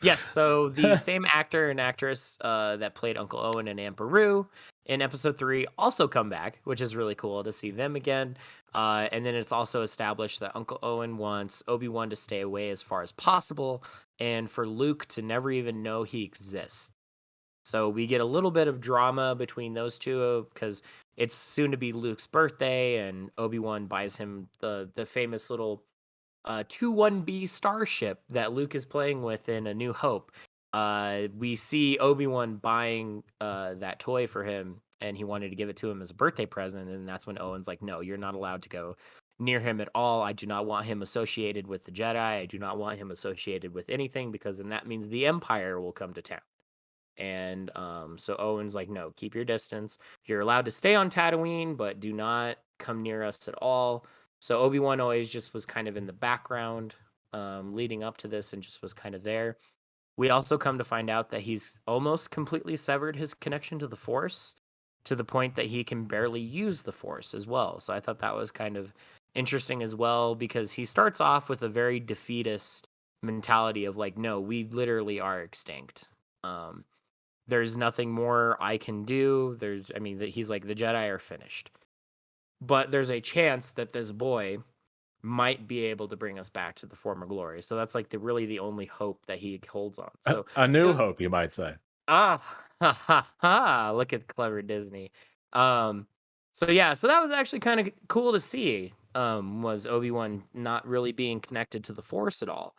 Yes, so the same actor and actress that played Uncle Owen and Aunt Beru in episode 3 also come back, which is really cool to see them again. And then it's also established that Uncle Owen wants Obi-Wan to stay away as far as possible and for Luke to never even know he exists. So we get a little bit of drama between those two because it's soon to be Luke's birthday and Obi-Wan buys him the famous little 21B starship that Luke is playing with in A New Hope. We see Obi-Wan buying that toy for him and he wanted to give it to him as a birthday present, and that's when Owen's like, no, you're not allowed to go near him at all. I do not want him associated with the Jedi. I do not want him associated with anything because then that means the Empire will come to town. And so Owen's like, no, keep your distance. You're allowed to stay on Tatooine, but do not come near us at all. So Obi-Wan always just was kind of in the background leading up to this and just was kind of there. We also come to find out that he's almost completely severed his connection to the Force to the point that he can barely use the Force as well. So I thought that was kind of interesting as well because he starts off with a very defeatist mentality of like, no, we literally are extinct. There's nothing more I can do. He's like, the Jedi are finished. But there's a chance that this boy might be able to bring us back to the former glory. So that's like really the only hope that he holds on. So a new hope, you might say. Look at clever Disney. So that was actually kind of cool to see. Was Obi-Wan not really being connected to the Force at all.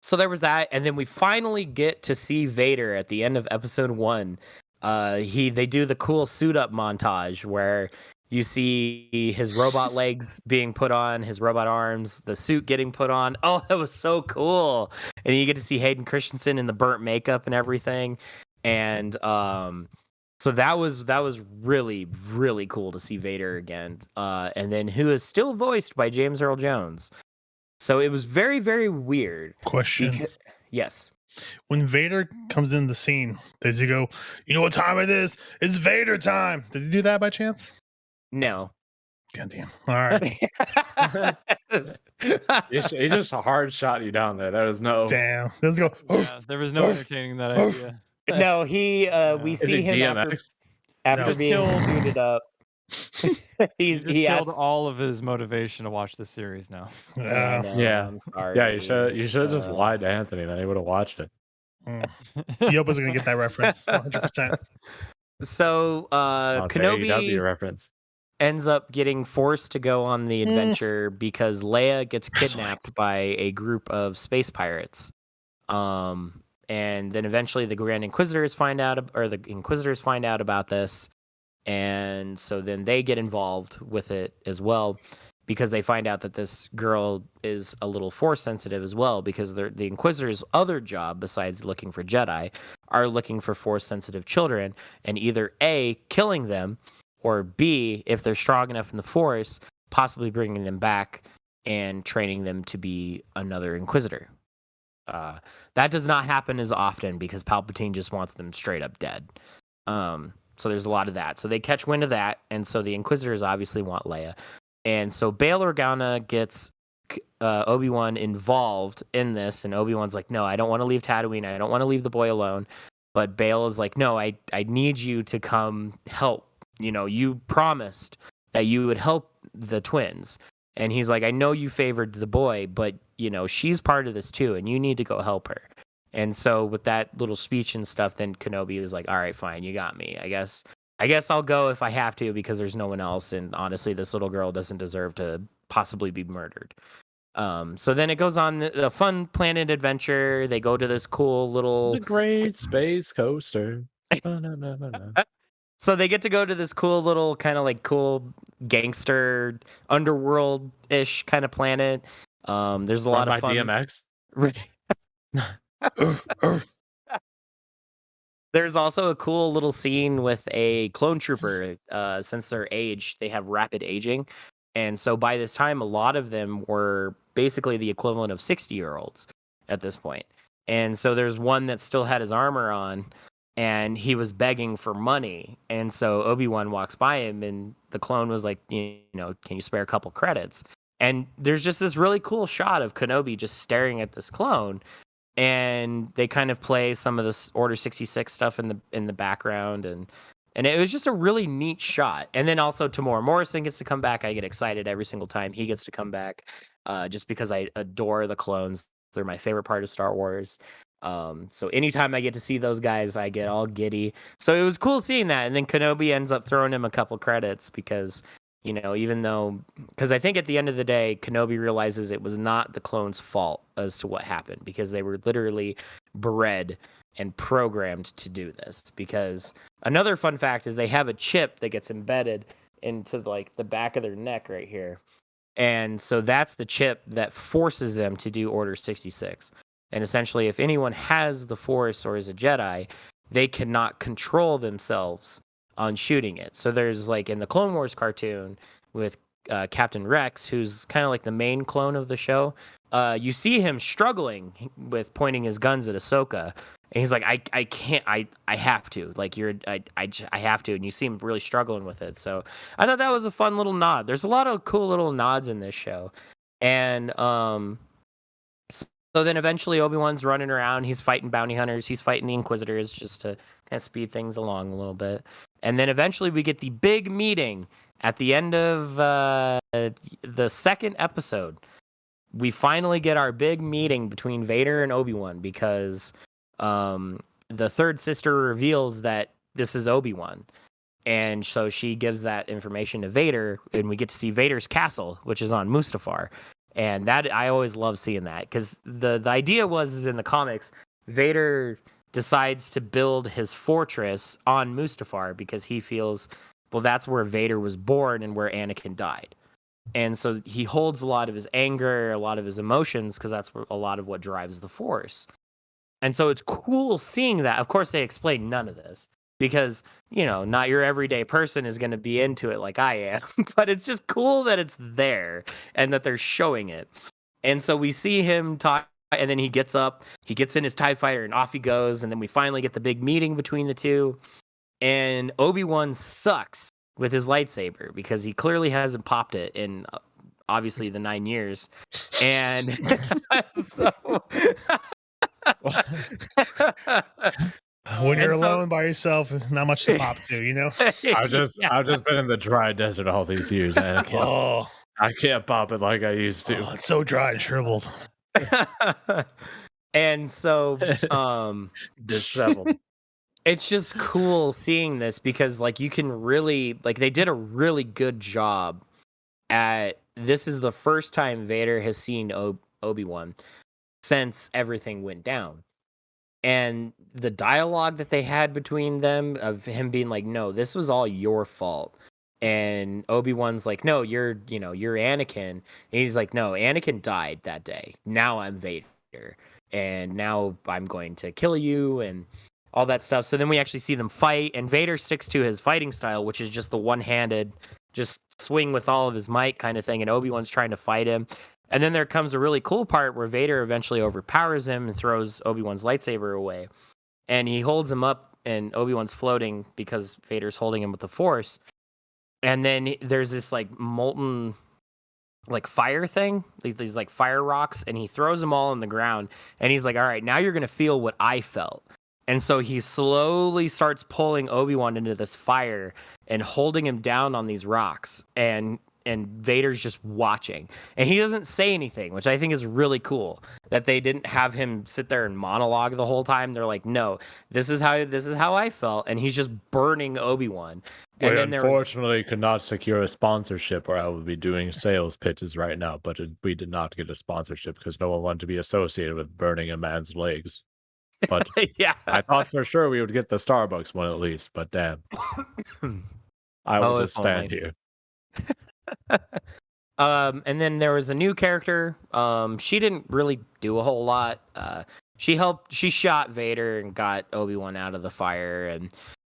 So there was that, and then we finally get to see Vader at the end of episode 1. They do the cool suit up montage where you see his robot legs being put on, his robot arms, the suit getting put on. Oh, that was so cool. And you get to see Hayden Christensen in the burnt makeup and everything. And so that was really, really cool to see Vader again. And then who is still voiced by James Earl Jones. So it was very, very weird. Question. Yes. When Vader comes in the scene, does he go, you know what time it is? It's Vader time. Does he do that by chance? No. God damn. All right. He just hard shot you down there. There was no. Damn. Let's go. Yeah, there was no entertaining that idea. No, we see him DMX? after being killed- suited up. He he killed has all of his motivation to watch this series now. Yeah. Yeah. I'm sorry. Yeah, you should have just lied to Anthony, then he would have watched it. Yoba's going to get that reference 100%. So AEW Kenobi reference. ends up getting forced to go on the adventure because Leia gets kidnapped by a group of space pirates. And then eventually the Grand Inquisitors find out about this. And so then they get involved with it as well because they find out that this girl is a little force sensitive as well because the Inquisitors' other job besides looking for Jedi are looking for force sensitive children and either A, killing them, or B, if they're strong enough in the force, possibly bringing them back and training them to be another Inquisitor. That does not happen as often because Palpatine just wants them straight up dead. So there's a lot of that. So they catch wind of that, and so the Inquisitors obviously want Leia. And so Bail Organa gets Obi-Wan involved in this, and Obi-Wan's like, no, I don't want to leave Tatooine. I don't want to leave the boy alone. But Bail is like, no, I need you to come help. You know, you promised that you would help the twins. And he's like, I know you favored the boy, but, you know, she's part of this too, and you need to go help her. And so with that little speech and stuff, then Kenobi was like, all right, fine, you got me. I guess I'll go if I have to because there's no one else. And honestly, this little girl doesn't deserve to possibly be murdered. So then it goes on the fun planet adventure. They go to this cool little... The Great Space Coaster. No. So they get to go to this cool little kind of like cool gangster underworld-ish kind of planet. There's a lot of fun... DMX. There's also a cool little scene with a clone trooper. Since their age, they have rapid aging. And so by this time, a lot of them were basically the equivalent of 60-year-olds at this point. And so there's one that still had his armor on, and he was begging for money. And so Obi-Wan walks by him, and the clone was like, you know, can you spare a couple credits? And there's just this really cool shot of Kenobi just staring at this clone. And they kind of play some of this Order 66 stuff in the background, and it was just a really neat shot. And then also Tamora Morrison gets to come back. I get excited every single time he gets to come back, just because I adore the clones. They're my favorite part of Star Wars. So anytime I get to see those guys, I get all giddy. So it was cool seeing that. And then Kenobi ends up throwing him a couple credits because, you know, because I think at the end of the day, Kenobi realizes it was not the clones' fault as to what happened because they were literally bred and programmed to do this. Because another fun fact is they have a chip that gets embedded into like the back of their neck right here. And so that's the chip that forces them to do Order 66. And essentially, if anyone has the Force or is a Jedi, they cannot control themselves on shooting it. So there's like in the Clone Wars cartoon with Captain Rex, who's kind of like the main clone of the show. You see him struggling with pointing his guns at Ahsoka, and he's like, I can't, I have to, like I have to, and you see him really struggling with it. So I thought that was a fun little nod. There's a lot of cool little nods in this show, and so then eventually Obi-Wan's running around. He's fighting bounty hunters. He's fighting the Inquisitors just to kind of speed things along a little bit. And then eventually we get the big meeting at the end of the second episode. We finally get our big meeting between Vader and Obi-Wan because the third sister reveals that this is Obi-Wan. And so she gives that information to Vader, and we get to see Vader's castle, which is on Mustafar. And that I always love seeing that because the idea is in the comics, Vader decides to build his fortress on Mustafar because he feels, well, that's where Vader was born and where Anakin died. And so he holds a lot of his anger, a lot of his emotions, because that's a lot of what drives the Force. And so it's cool seeing that. Of course, they explain none of this because, you know, not your everyday person is going to be into it like I am. But it's just cool that it's there and that they're showing it. And so we see him talk, and then he gets up, he gets in his TIE fighter, and off he goes. And then we finally get the big meeting between the two. And Obi-Wan sucks with his lightsaber because he clearly hasn't popped it in obviously the 9 years. And so when you're alone by yourself, not much to pop to, you know. I've just been in the dry desert all these years, and I can't pop it like I used to. Oh, it's so dry and shriveled. And so Disheveled. It's just cool seeing this because like you can really like they did a really good job at this is the first time Vader has seen Obi-Wan since everything went down. And the dialogue that they had between them of him being like, "No, this was all your fault." And Obi-Wan's like, "No, you're Anakin." And he's like, "No, Anakin died that day. Now I'm Vader. And now I'm going to kill you and all that stuff." So then we actually see them fight and Vader sticks to his fighting style, which is just the one-handed just swing with all of his might kind of thing, and Obi-Wan's trying to fight him. And then there comes a really cool part where Vader eventually overpowers him and throws Obi-Wan's lightsaber away. And he holds him up, and Obi-Wan's floating because Vader's holding him with the Force. And then there's this like molten like fire thing, these like fire rocks, and he throws them all on the ground. And he's like, "All right, now you're going to feel what I felt." And so he slowly starts pulling Obi-Wan into this fire and holding him down on these rocks. And Vader's just watching. And he doesn't say anything, which I think is really cool. That they didn't have him sit there and monologue the whole time. They're like, "No, this is how I felt." And he's just burning Obi-Wan. We And then unfortunately could not secure a sponsorship, or I would be doing sales pitches right now. But we did not get a sponsorship because no one wanted to be associated with burning a man's legs. But yeah. I thought for sure we would get the Starbucks one at least. But damn, I will just stand here. And then there was a new character. She didn't really do a whole lot. She shot Vader and got Obi-Wan out of the fire,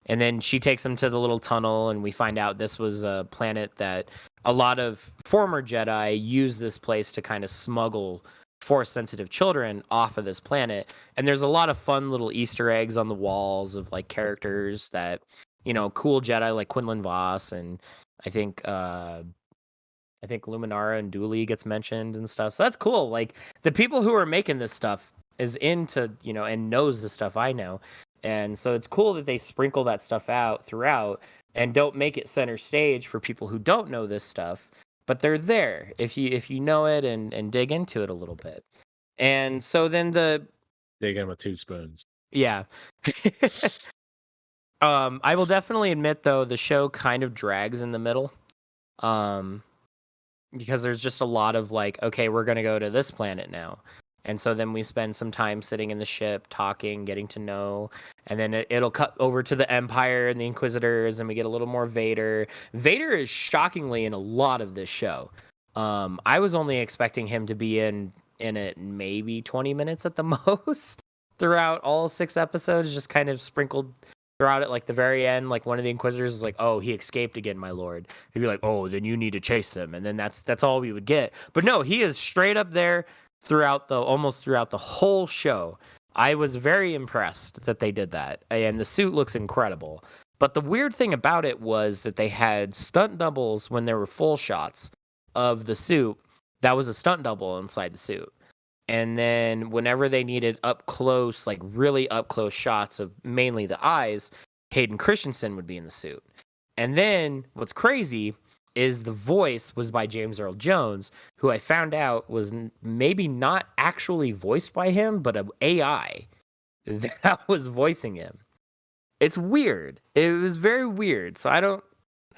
and then she takes him to the little tunnel, and we find out this was a planet that a lot of former Jedi use this place to kind of smuggle Force-sensitive children off of this planet. And there's a lot of fun little Easter eggs on the walls of like characters that, cool Jedi like Quinlan Voss, and I think Luminara and Dooley gets mentioned and stuff. So that's cool. Like the people who are making this stuff is into, and knows the stuff I know. And so it's cool that they sprinkle that stuff out throughout and don't make it center stage for people who don't know this stuff, but they're there if you know it and dig into it a little bit. And so then dig in with 2 spoons. Yeah. I will definitely admit though, the show kind of drags in the middle. Because there's just a lot of like, okay, we're going to go to this planet now. And so then we spend some time sitting in the ship, talking, getting to know. And then it'll cut over to the Empire and the Inquisitors, and we get a little more Vader. Vader is shockingly in a lot of this show. I was only expecting him to be in it maybe 20 minutes at the most throughout all 6 episodes, just kind of sprinkled throughout it, like the very end, like one of the Inquisitors is like, "Oh, he escaped again, my lord." He'd be like, "Oh, then you need to chase them," and then that's all we would get. But no, he is straight up there almost throughout the whole show. I was very impressed that they did that, and the suit looks incredible. But the weird thing about it was that they had stunt doubles when there were full shots of the suit. That was a stunt double inside the suit. And then whenever they needed up close, like really up close shots of mainly the eyes, Hayden Christensen would be in the suit. And then what's crazy is the voice was by James Earl Jones, who I found out was maybe not actually voiced by him, but an AI that was voicing him. It's weird. It was very weird. So I don't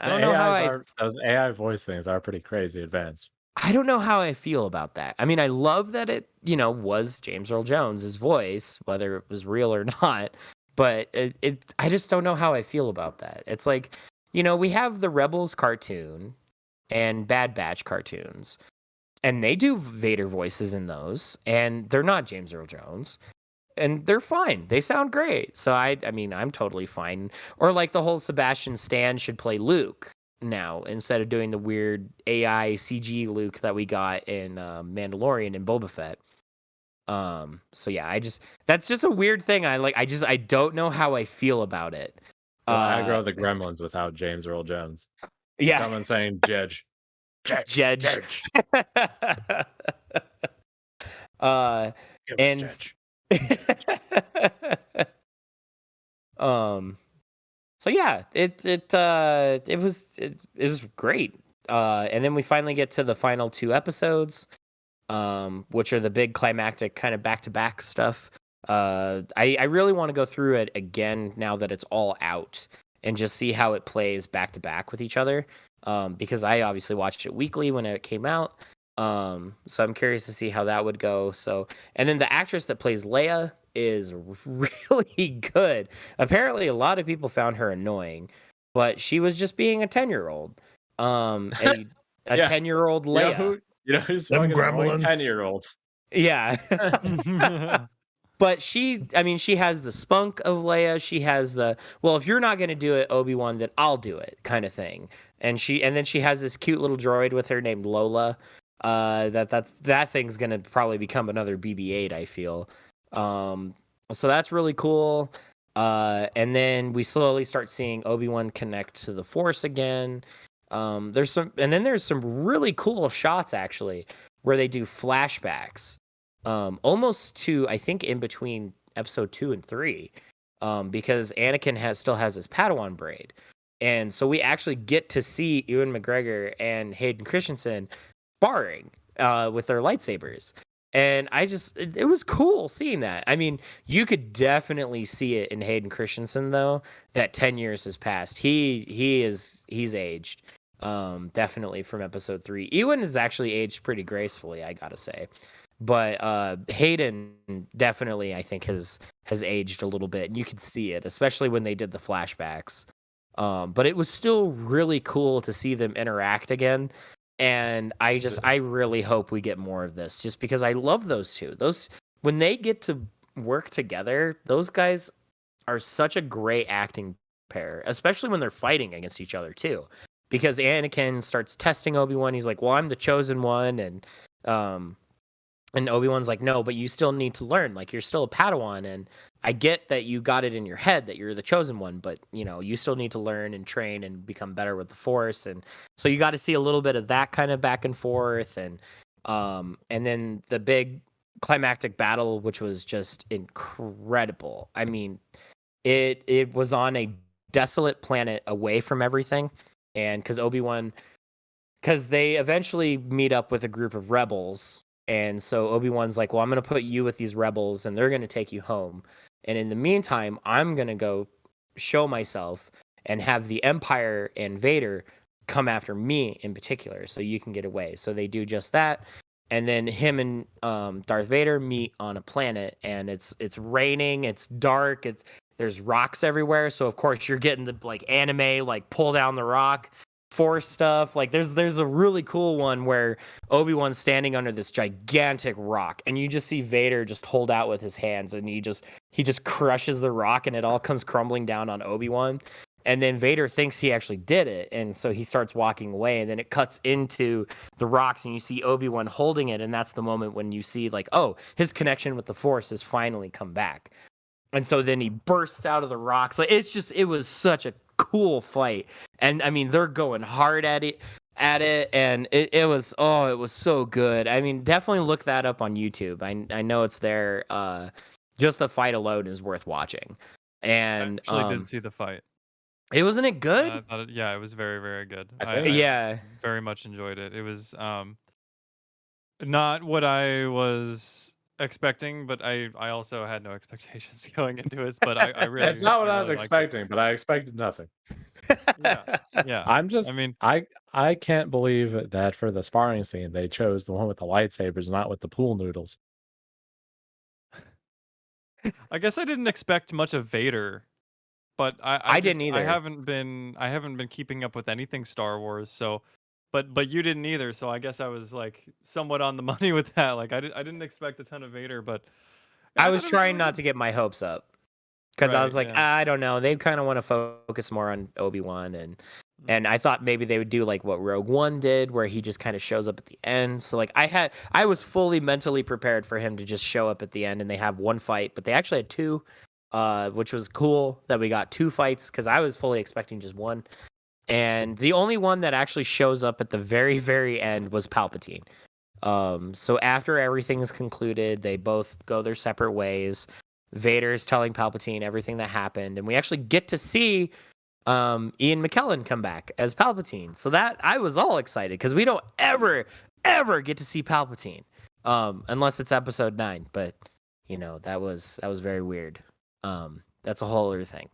know how those AI voice things are pretty crazy advanced. I don't know how I feel about that. I mean, I love that it, was James Earl Jones' voice, whether it was real or not. But I just don't know how I feel about that. It's like, we have the Rebels cartoon and Bad Batch cartoons, and they do Vader voices in those, and they're not James Earl Jones, and they're fine. They sound great. So I mean, I'm totally fine. Or like the whole Sebastian Stan should play Luke now instead of doing the weird AI CG Luke that we got in Mandalorian and Boba Fett. So yeah, that's just a weird thing. I don't know how I feel about it. I grow the Gremlins without James Earl Jones. Yeah. Someone saying Jedge. Jedge. So yeah, it was great. And then we finally get to the final 2 episodes, which are the big climactic kind of back-to-back stuff. I really want to go through it again now that it's all out and just see how it plays back to back with each other. Because I obviously watched it weekly when it came out. So I'm curious to see how that would go. So, and then the actress that plays Leia is really good. Apparently, a lot of people found her annoying, but she was just being a 10-year-old. A Yeah. 10-year-old You know Leia. who's Them fucking annoying? gremlins. 10-year-olds. Yeah. But she has the spunk of Leia. She has the, well, if you're not going to do it, Obi-Wan, then I'll do it kind of thing. And then she has this cute little droid with her named Lola. That thing's going to probably become another BB-8, I feel. So that's really cool. And then we slowly start seeing Obi-Wan connect to the Force again. There's some really cool shots actually where they do flashbacks. Almost to, I think, in between episode 2 and 3, because Anakin still has his Padawan braid, and so we actually get to see Ewan McGregor and Hayden Christensen sparring with their lightsabers, and it was cool seeing that. I mean, you could definitely see it in Hayden Christensen though that 10 years has passed. He's aged, definitely from episode 3. Ewan has actually aged pretty gracefully, I gotta say. But Hayden definitely, I think, has aged a little bit, and you could see it, especially when they did the flashbacks. But it was still really cool to see them interact again, and I really hope we get more of this, just because I love those two. When they get to work together, those guys are such a great acting pair, especially when they're fighting against each other too. Because Anakin starts testing Obi-Wan, he's like, "Well, I'm the chosen one," and Obi-Wan's like, "No, but you still need to learn. Like, you're still a Padawan, and I get that you got it in your head that you're the chosen one, but, you still need to learn and train and become better with the Force." And so you got to see a little bit of that kind of back and forth. And then the big climactic battle, which was just incredible. I mean, it was on a desolate planet away from everything. And because they eventually meet up with a group of rebels. And so Obi-Wan's like, "Well, I'm going to put you with these rebels and they're going to take you home. And in the meantime, I'm going to go show myself and have the Empire and Vader come after me in particular so you can get away." So they do just that. And then him and Darth Vader meet on a planet, and it's raining, it's dark, there's rocks everywhere. So of course you're getting the like anime, like pull down the rock Force stuff. Like there's a really cool one where Obi-Wan's standing under this gigantic rock, and you just see Vader just hold out with his hands, and he just crushes the rock, and it all comes crumbling down on Obi-Wan. And then Vader thinks he actually did it, and so he starts walking away, and then it cuts into the rocks, and you see Obi-Wan holding it, and that's the moment when you see like, oh, his connection with the Force has finally come back. And so then he bursts out of the rocks. Like it was such a cool fight. And I mean, they're going hard at it, and it was so good. I mean, definitely look that up on YouTube. I know it's there. Just the fight alone is worth watching. And I actually did see the fight. Wasn't it good? I thought it was very, very good. I very much enjoyed it. It was not what I was expecting, but I also had no expectations going into it. But I really, That's not what I was really liked it. expecting, but I expected nothing. Yeah. I mean, I can't believe that for the sparring scene they chose the one with the lightsabers, not with the pool noodles. I guess I didn't expect much of Vader, but I didn't either. I haven't been keeping up with anything Star Wars, so but you didn't either, so I guess I was like somewhat on the money with that. Like I didn't expect a ton of Vader, but I was trying not to get my hopes up, because I was like, I don't know, they kind of want to focus more on Obi-Wan, and I thought maybe they would do like what Rogue One did, where he just kind of shows up at the end. So like I was fully mentally prepared for him to just show up at the end and they have one fight, but they actually had two, which was cool that we got two fights, because I was fully expecting just one. And the only one that actually shows up at the very, very end was Palpatine. So after everything is concluded, they both go their separate ways. Vader is telling Palpatine everything that happened, and we actually get to see Ian McKellen come back as Palpatine. So that I was all excited, because we don't ever get to see Palpatine, unless it's episode 9. But that was very weird. That's a whole other thing.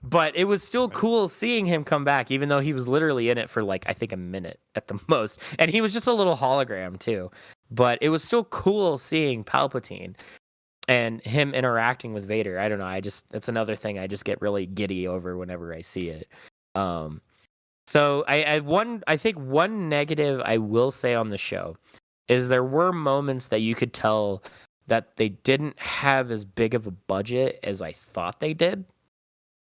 But it was still cool seeing him come back, even though he was literally in it for like I think a minute at the most, and he was just a little hologram too. But it was still cool seeing Palpatine and him interacting with Vader. I don't know. That's another thing I just get really giddy over whenever I see it. So I think one negative I will say on the show is there were moments that you could tell that they didn't have as big of a budget as I thought they did.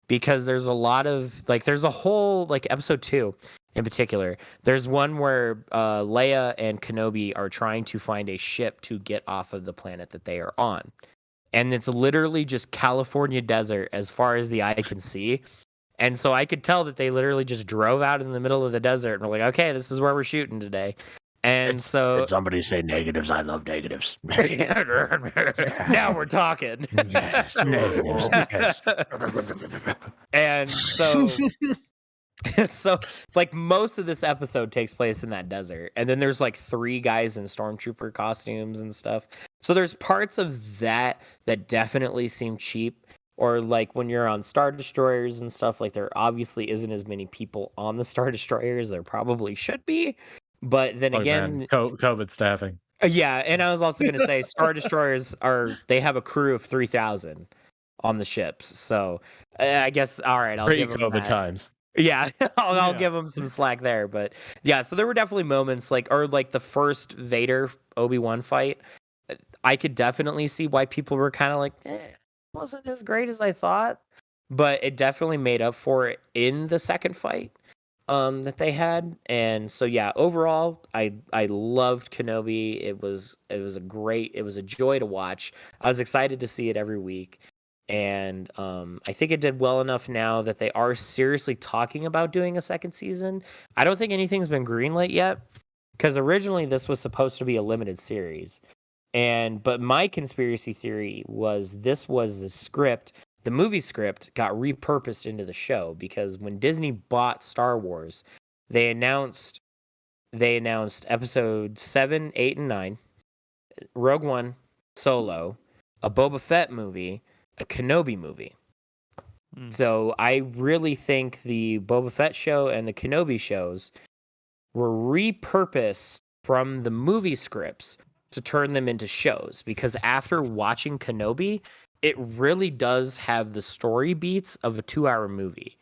Because there's a lot of there's a whole episode 2 in particular. There's one where Leia and Kenobi are trying to find a ship to get off of the planet that they are on. And it's literally just California desert as far as the eye can see. And so I could tell that they literally just drove out in the middle of the desert and were like, okay, this is where we're shooting today. And so Did somebody say negatives? I love negatives. Now we're talking. Yes, negatives. Yes. And so so most of this episode takes place in that desert, and then there's 3 guys in stormtrooper costumes and stuff. So there's parts of that definitely seem cheap, or when you're on Star Destroyers and stuff, there obviously isn't as many people on the Star Destroyers. There probably should be. But then again, man. COVID staffing. Yeah, and I was also going to say Star Destroyers they have a crew of 3,000 on the ships. So I guess all right, I'll give them Pre-COVID that. times. Yeah, I'll give them some slack there. But yeah, so there were definitely moments the first Vader Obi-Wan fight. I could definitely see why people were kind of wasn't as great as I thought, but it definitely made up for it in the second fight that they had. And so yeah, overall I loved Kenobi. It was a joy to watch. I was excited to see it every week. And I think it did well enough now that they are seriously talking about doing a second season. I don't think anything's been greenlit yet, because originally this was supposed to be a limited series. But my conspiracy theory was this was the script. The movie script got repurposed into the show, because when Disney bought Star Wars, they announced episode 7, 8, and 9, Rogue One, Solo, a Boba Fett movie, a Kenobi movie. So I really think the Boba Fett show and the Kenobi shows were repurposed from the movie scripts to turn them into shows, because after watching Kenobi, it really does have the story beats of a 2-hour movie.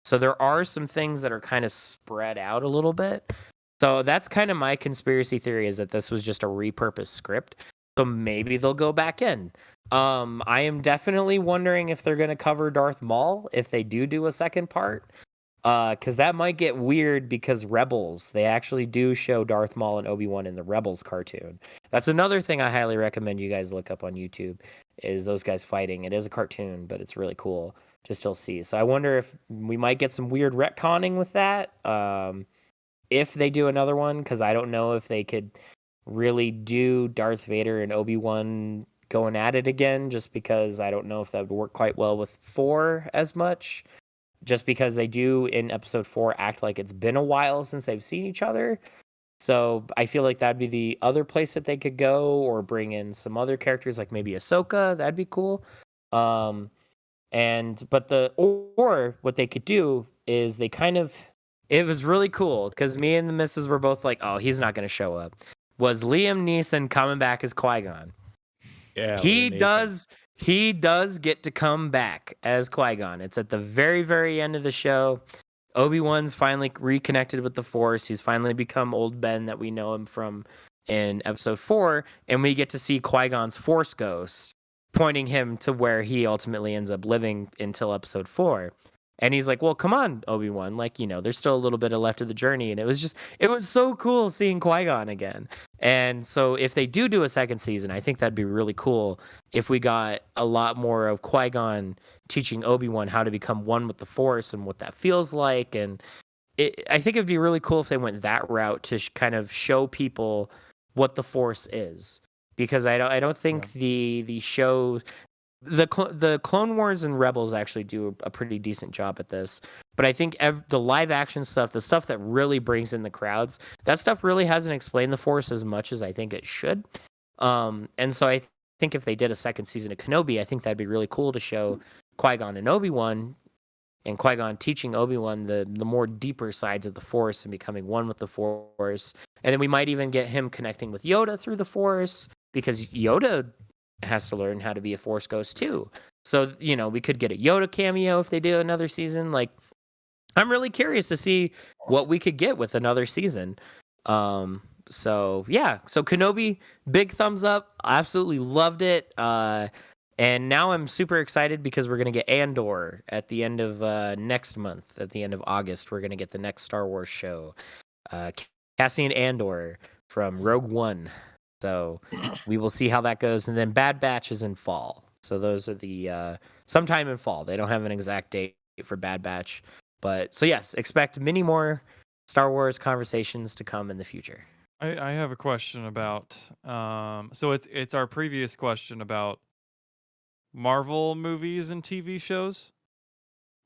So there are some things that are kind of spread out a little bit. So that's kind of my conspiracy theory, is that this was just a repurposed script. So maybe they'll go back in. I am definitely wondering if they're going to cover Darth Maul if they do a second part. Because that might get weird, because Rebels, they actually do show Darth Maul and Obi-Wan in the Rebels cartoon. That's another thing I highly recommend you guys look up on YouTube, is those guys fighting. It is a cartoon, but it's really cool to still see. So I wonder if we might get some weird retconning with that, if they do another one, because I don't know if they could really do Darth Vader and Obi-Wan going at it again, just because I don't know if that would work quite well with 4 as much. Just because they do in episode 4 act like it's been a while since they've seen each other. So I feel like that'd be the other place that they could go, or bring in some other characters like maybe Ahsoka. That'd be cool. Or what they could do is it was really cool, because me and the missus were both like, oh, he's not going to show up. Was Liam Neeson coming back as Qui-Gon? Yeah, He does get to come back as Qui-Gon. It's at the very, very end of the show. Obi-Wan's finally reconnected with the Force. He's finally become old Ben that we know him from in episode 4. And we get to see Qui-Gon's Force ghost pointing him to where he ultimately ends up living until episode 4. And he's like, well, come on, Obi-Wan. There's still a little bit left of the journey. And it was so cool seeing Qui-Gon again. And so if they do a second season, I think that'd be really cool if we got a lot more of Qui-Gon teaching Obi-Wan how to become one with the Force and what that feels like. And I think it'd be really cool if they went that route to kind of show people what the Force is. Because I don't think the show... The Clone Wars and Rebels actually do a pretty decent job at this, but I think the live action stuff, the stuff that really brings in the crowds, that stuff really hasn't explained the Force as much as I think it should. And so I think if they did a second season of Kenobi, I think that'd be really cool to show Qui-Gon and Obi-Wan, and Qui-Gon teaching Obi-Wan the more deeper sides of the Force and becoming one with the Force. And then we might even get him connecting with Yoda through the Force, because Yoda has to learn how to be a Force ghost too. So, we could get a Yoda cameo if they do another season. Like, I'm really curious to see what we could get with another season. So Kenobi, big thumbs up. Absolutely loved it. And now I'm super excited because we're going to get Andor at the end of next month. At the end of August, we're going to get the next Star Wars show. Cassian Andor from Rogue One. So we will see how that goes. And then Bad Batch is in fall. So those are the sometime in fall. They don't have an exact date for Bad Batch. But so yes, expect many more Star Wars conversations to come in the future. I have a question about so it's our previous question about Marvel movies and TV shows.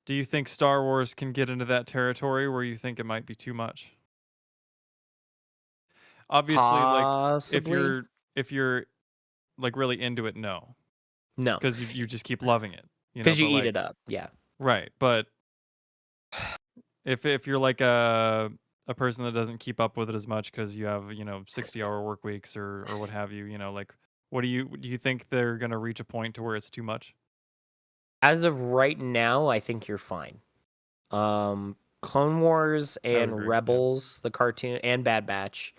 Do you think Star Wars can get into that territory where you think it might be too much? Obviously, Possibly. like if you're like really into it, no, No, because you just keep loving it, because you but, eat like, it up. Yeah. right. But if you're like a person that doesn't keep up with it as much because you have 60-hour work weeks or what have you, like what do you think they're gonna reach a point to where it's too much? As of right now, I think you're fine. Clone Wars would and agree, yeah. Rebels, the cartoon, and Bad Batch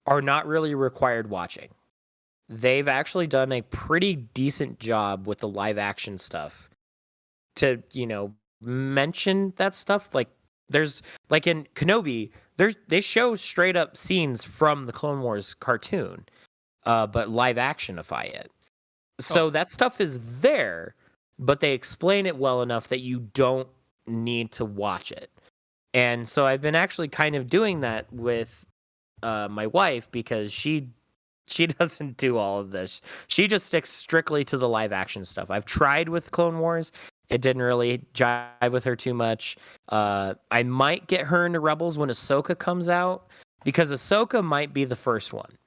are not really required watching. They've actually done a pretty decent job with the live action stuff to, mention that stuff. Like there's like in Kenobi, they show straight up scenes from the Clone Wars cartoon, but live actionify it. So that stuff is there, but they explain it well enough that you don't need to watch it. And so I've been actually kind of doing that with my wife, because she doesn't do all of this. She just sticks strictly to the live action stuff. I've tried with Clone Wars. It didn't really jive with her too much. I might get her into Rebels when Ahsoka comes out, because Ahsoka might be the first one.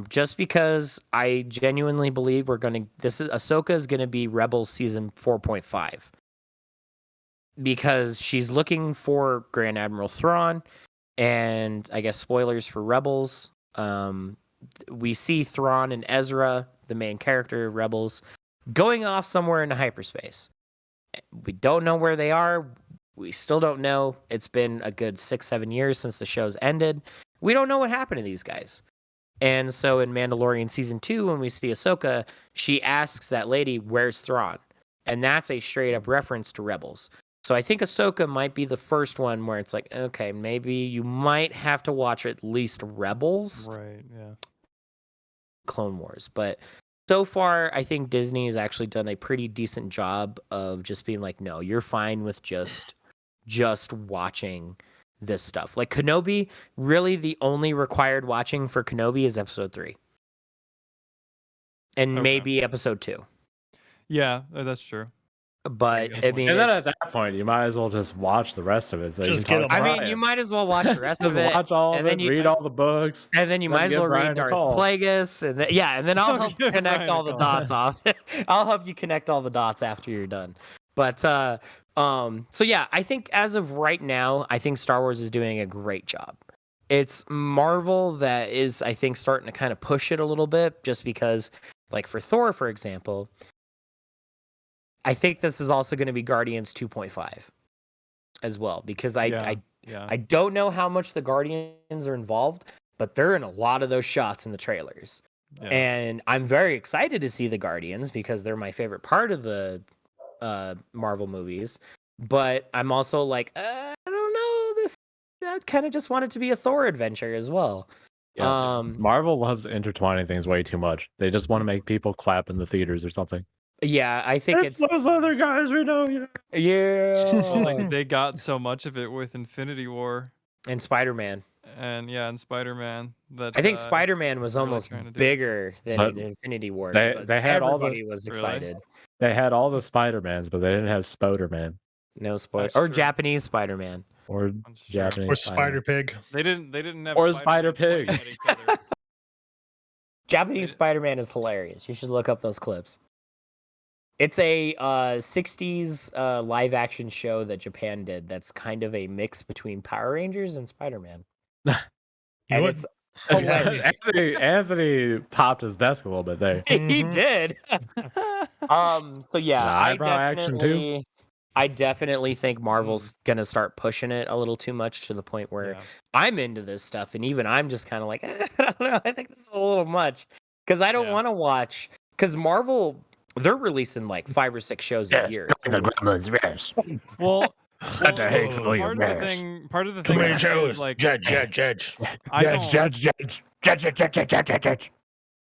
Just because I genuinely believe Ahsoka is gonna be Rebels season 4.5. Because she's looking for Grand Admiral Thrawn, and I guess spoilers for Rebels. We see Thrawn and Ezra, the main character of Rebels, going off somewhere into hyperspace. We don't know where they are. We still don't know. It's been a good 6-7 years since the show's ended. We don't know what happened to these guys. And so in Mandalorian season 2, when we see Ahsoka, she asks that lady, "Where's Thrawn?" And that's a straight up reference to Rebels. So I think Ahsoka might be the first one where it's like, okay, maybe you might have to watch at least Rebels, Right, yeah. Clone Wars. But so far, I think Disney has actually done a pretty decent job of just being like, no, you're fine with just watching this stuff. Like Kenobi, really the only required watching for Kenobi is episode 3. And Okay. maybe episode 2. Yeah, that's true. But I mean, And then at that point, you might as well just watch the rest of it. So Just you can get talk them I right. mean, you might as well watch the rest just of it. watch all and of then it, read all the books, And then you then might as give well Brian read a Darth call. Plagueis, and then I'll help give connect Brian all a the call. dots off. I'll help you connect all the dots after you're done. But so yeah, I think as of right now, I think Star Wars is doing a great job. It's Marvel that is, I think, starting to kind of push it a little bit, just because, like for Thor, for example, I think this is also going to be Guardians 2.5 as well, because I don't know how much the Guardians are involved, but they're in a lot of those shots in the trailers. Yeah. And I'm very excited to see the Guardians because they're my favorite part of the Marvel movies. But I'm also like, I don't know, I kind of just want it to be a Thor adventure as well. Yeah, Marvel loves intertwining things way too much. They just want to make people clap in the theaters or something. Yeah, I think it's those other guys we know. Yeah. Well, like they got so much of it with Infinity War and Spider-Man. And Spider-Man. That I think Spider-Man was almost bigger than Infinity War. They had everybody was excited. They had all the Spider-Mans, but they didn't have Spider-Man. No spoiler. Or true. Japanese Spider-Man. Or Japanese. Or Spider-Pig. They didn't have or Spider-Pig. Japanese Spider-Man is hilarious. You should look up those clips. It's a 60s live action show that Japan did that's kind of a mix between Power Rangers and Spider-Man. And it's hilarious. Anthony popped his desk a little bit there. He did. So yeah, The eyebrow action too. I definitely think Marvel's gonna start pushing it a little too much to the point where I'm into this stuff, and even I'm just kind of like, I don't know, I think this is a little much because I don't want to watch. Because Marvel, they're releasing like 5 or 6 shows a year. The gremlins, yes. Well, Part of the Too thing many is, shows. like, Judge. Judge.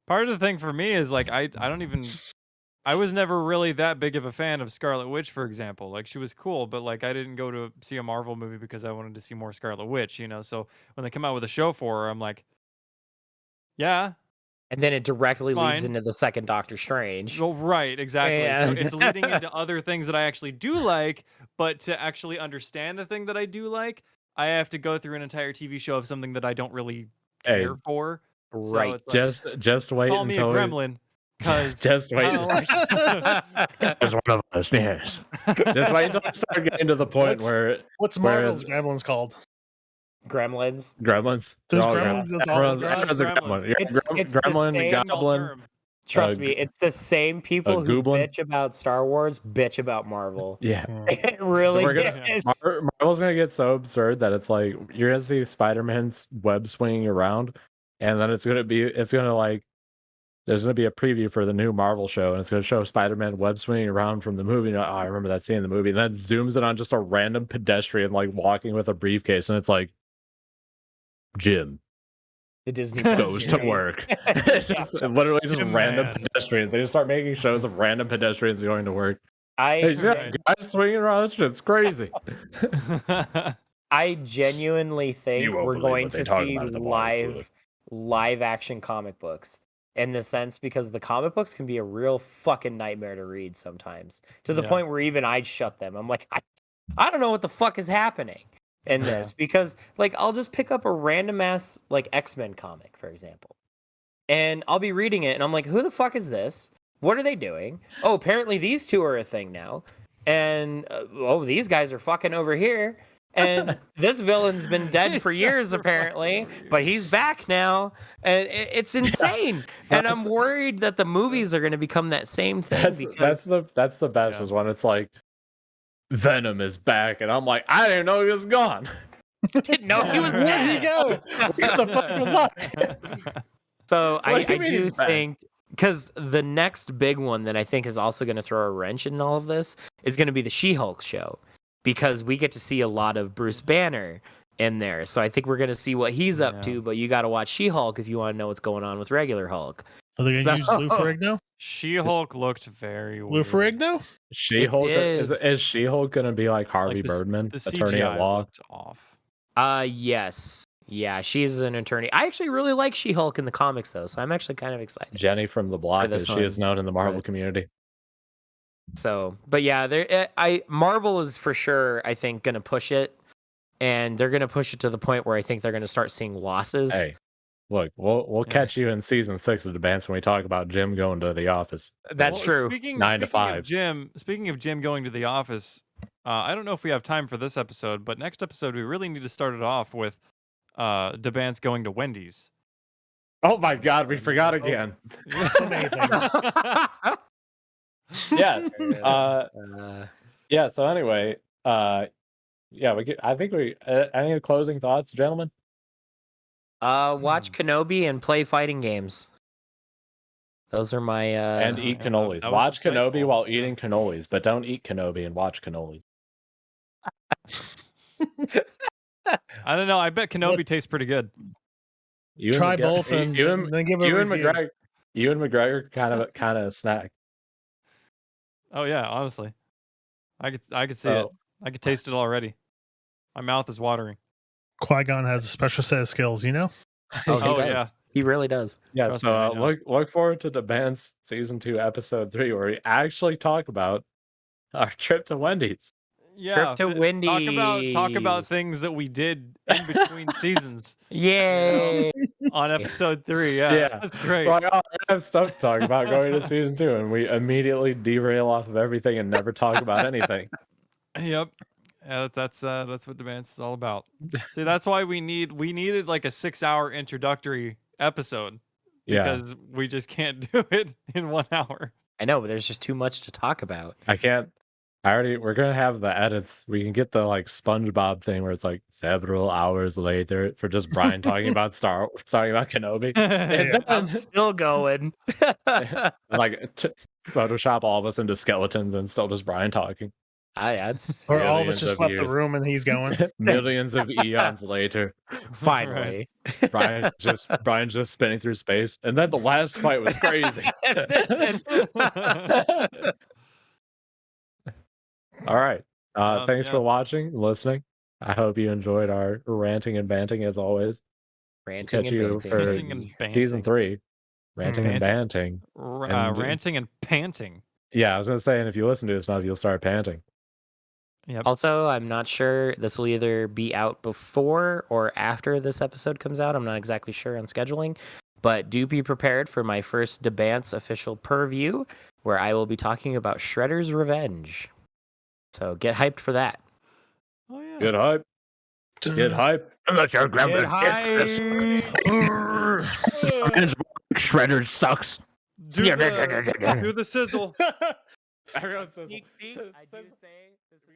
part of the thing for me is like I was never really that big of a fan of Scarlet Witch, for example. Like, she was cool, but like I didn't go to see a Marvel movie because I wanted to see more Scarlet Witch, you know. So when they come out with a show for her, I'm like, yeah. And then it directly leads Fine. into the second Doctor Strange. Well, right, exactly. Yeah. So it's leading into other things that I actually do like, but to actually understand the thing that I do like, I have to go through an entire TV show of something that I don't really care for. Right. So it's like, Just wait call me a until gremlin. Cause just wait. I don't like There's one of us. Yes. Just wait until I start getting to the point where What's Whereas- Marvel's Gremlins called? Gremlins. gremlins. There's They're all gremlins. That's all Gremlins. there are? Everyone's a Gremlins. gremlin. Yeah, It's the gremlin, same goblin. term. Trust me, it's the same people who Gooblin. bitch about Star Wars, bitch about Marvel. Yeah. It really We're gonna- is. Marvel's gonna get so absurd that it's like you're gonna see Spider-Man's web swinging around, and then there's gonna be a preview for the new Marvel show, and it's gonna show Spider-Man web swinging around from the movie. And oh, I remember that scene in the movie. And then it zooms in on just a random pedestrian like walking with a briefcase, and it's like Jim The Disney goes to series. work. It's just literally just Jim random Man. pedestrians. They just start making shows of random pedestrians going to work. I Hey, guys swinging around. This shit's crazy. I genuinely think You won't we're believe going what they to talk see about at the bar. live action comic books in the sense because the comic books can be a real fucking nightmare to read sometimes to the Yeah. point where even I'd shut them. I'm like, I don't know what the fuck is happening in this because like I'll just pick up a random ass like X-Men comic, for example, and I'll be reading it and I'm like, who the fuck is this? What are they doing? Oh, apparently these two are a thing now. And these guys are fucking over here. And this villain's been dead for years apparently, but he's back now, and it's insane. And I'm worried that the movies are going to become that same thing. That's the best is when it's like Venom is back, and I'm like, I didn't know he was gone. Didn't know he was Where dead. did he go? What the fuck was that? So What I do you mean do he's back? think because the next big one that I think is also going to throw a wrench in all of this is going to be the She-Hulk show. Because we get to see a lot of Bruce Banner in there. So I think we're going to see what he's up to, but you got to watch She-Hulk if you want to know what's going on with regular Hulk. Are they going to use Lou Ferrigno? She-Hulk looked very Lou weird. Ferrigno? She-Hulk did. is She-Hulk gonna be like Harvey Like Birdman, the attorney CGI at law? looked off. Yes. Yeah, she's an attorney. I actually really like She-Hulk in the comics though, so I'm actually kind of excited. Jenny from the block, this as she is one. known in the Marvel Right. community. So, but yeah, Marvel is for sure I think going to push it, and they're going to push it to the point where I think they're going to start seeing losses. Hey, look, we'll catch you in season 6 of the Bants when we talk about Jim going to the office. That's Well, true. Speaking 9 to 5. Speaking of Jim going to the office, I don't know if we have time for this episode, but next episode we really need to start it off with DeBance going to Wendy's. Oh my God, we forgot again. So many things. Yeah. Yeah. So anyway, yeah, I think we. Any closing thoughts, gentlemen? Watch Kenobi and play fighting games. Those are my And eat that cannolis. was Watch Kenobi insightful. while eating cannolis, but don't eat Kenobi and watch cannolis. I don't know. I bet Kenobi tastes pretty good. Try both and then give a review. You and McGregor kind of snack. Oh yeah, honestly, I could see it. I could taste it already. My mouth is watering. Qui-Gon has a special set of skills, you know? Oh, he Oh, does. yeah. He really does. Yeah, Trust me, I so know. look forward to the Bants season 2 episode 3 where we actually talk about our trip to Wendy's. Yeah, to talk about Wendy's. things that we did in between seasons. Yay! On episode 3, yeah, that's great. We're like, oh, I have stuff to talk about going into season 2, and we immediately derail off of everything and never talk about anything. Yep. That's what the Bants is all about. See, that's why we needed like a 6-hour introductory episode because we just can't do it in 1 hour. I know, but there's just too much to talk about. We're gonna have the edits. We can get the like SpongeBob thing where it's like several hours later for just Brian talking about talking about Kenobi. And then, I'm still going. like Photoshop all of us into skeletons and still just Brian talking. That's Or all of millions us just of left the years. room and he's going. Millions of eons later, finally. Brian just spinning through space, and then the last fight was crazy. All right. Thanks for watching and listening. I hope you enjoyed our ranting and banting as always. Ranting Catch and you banting. for Ranting and season banting. 3. Ranting and Banting. banting. Ranting and panting. Yeah, I was gonna say, and if you listen to this enough, you'll start panting. Yep. Also, I'm not sure. This will either be out before or after this episode comes out. I'm not exactly sure on scheduling. But do be prepared for my first Bants official purview, where I will be talking about Shredder's Revenge. So get hyped for that. Oh yeah. Get hype. Get hype. Unless you're Get hype. Shredder sucks. Do the sizzle. Everyone says Sneak peek, I do say this is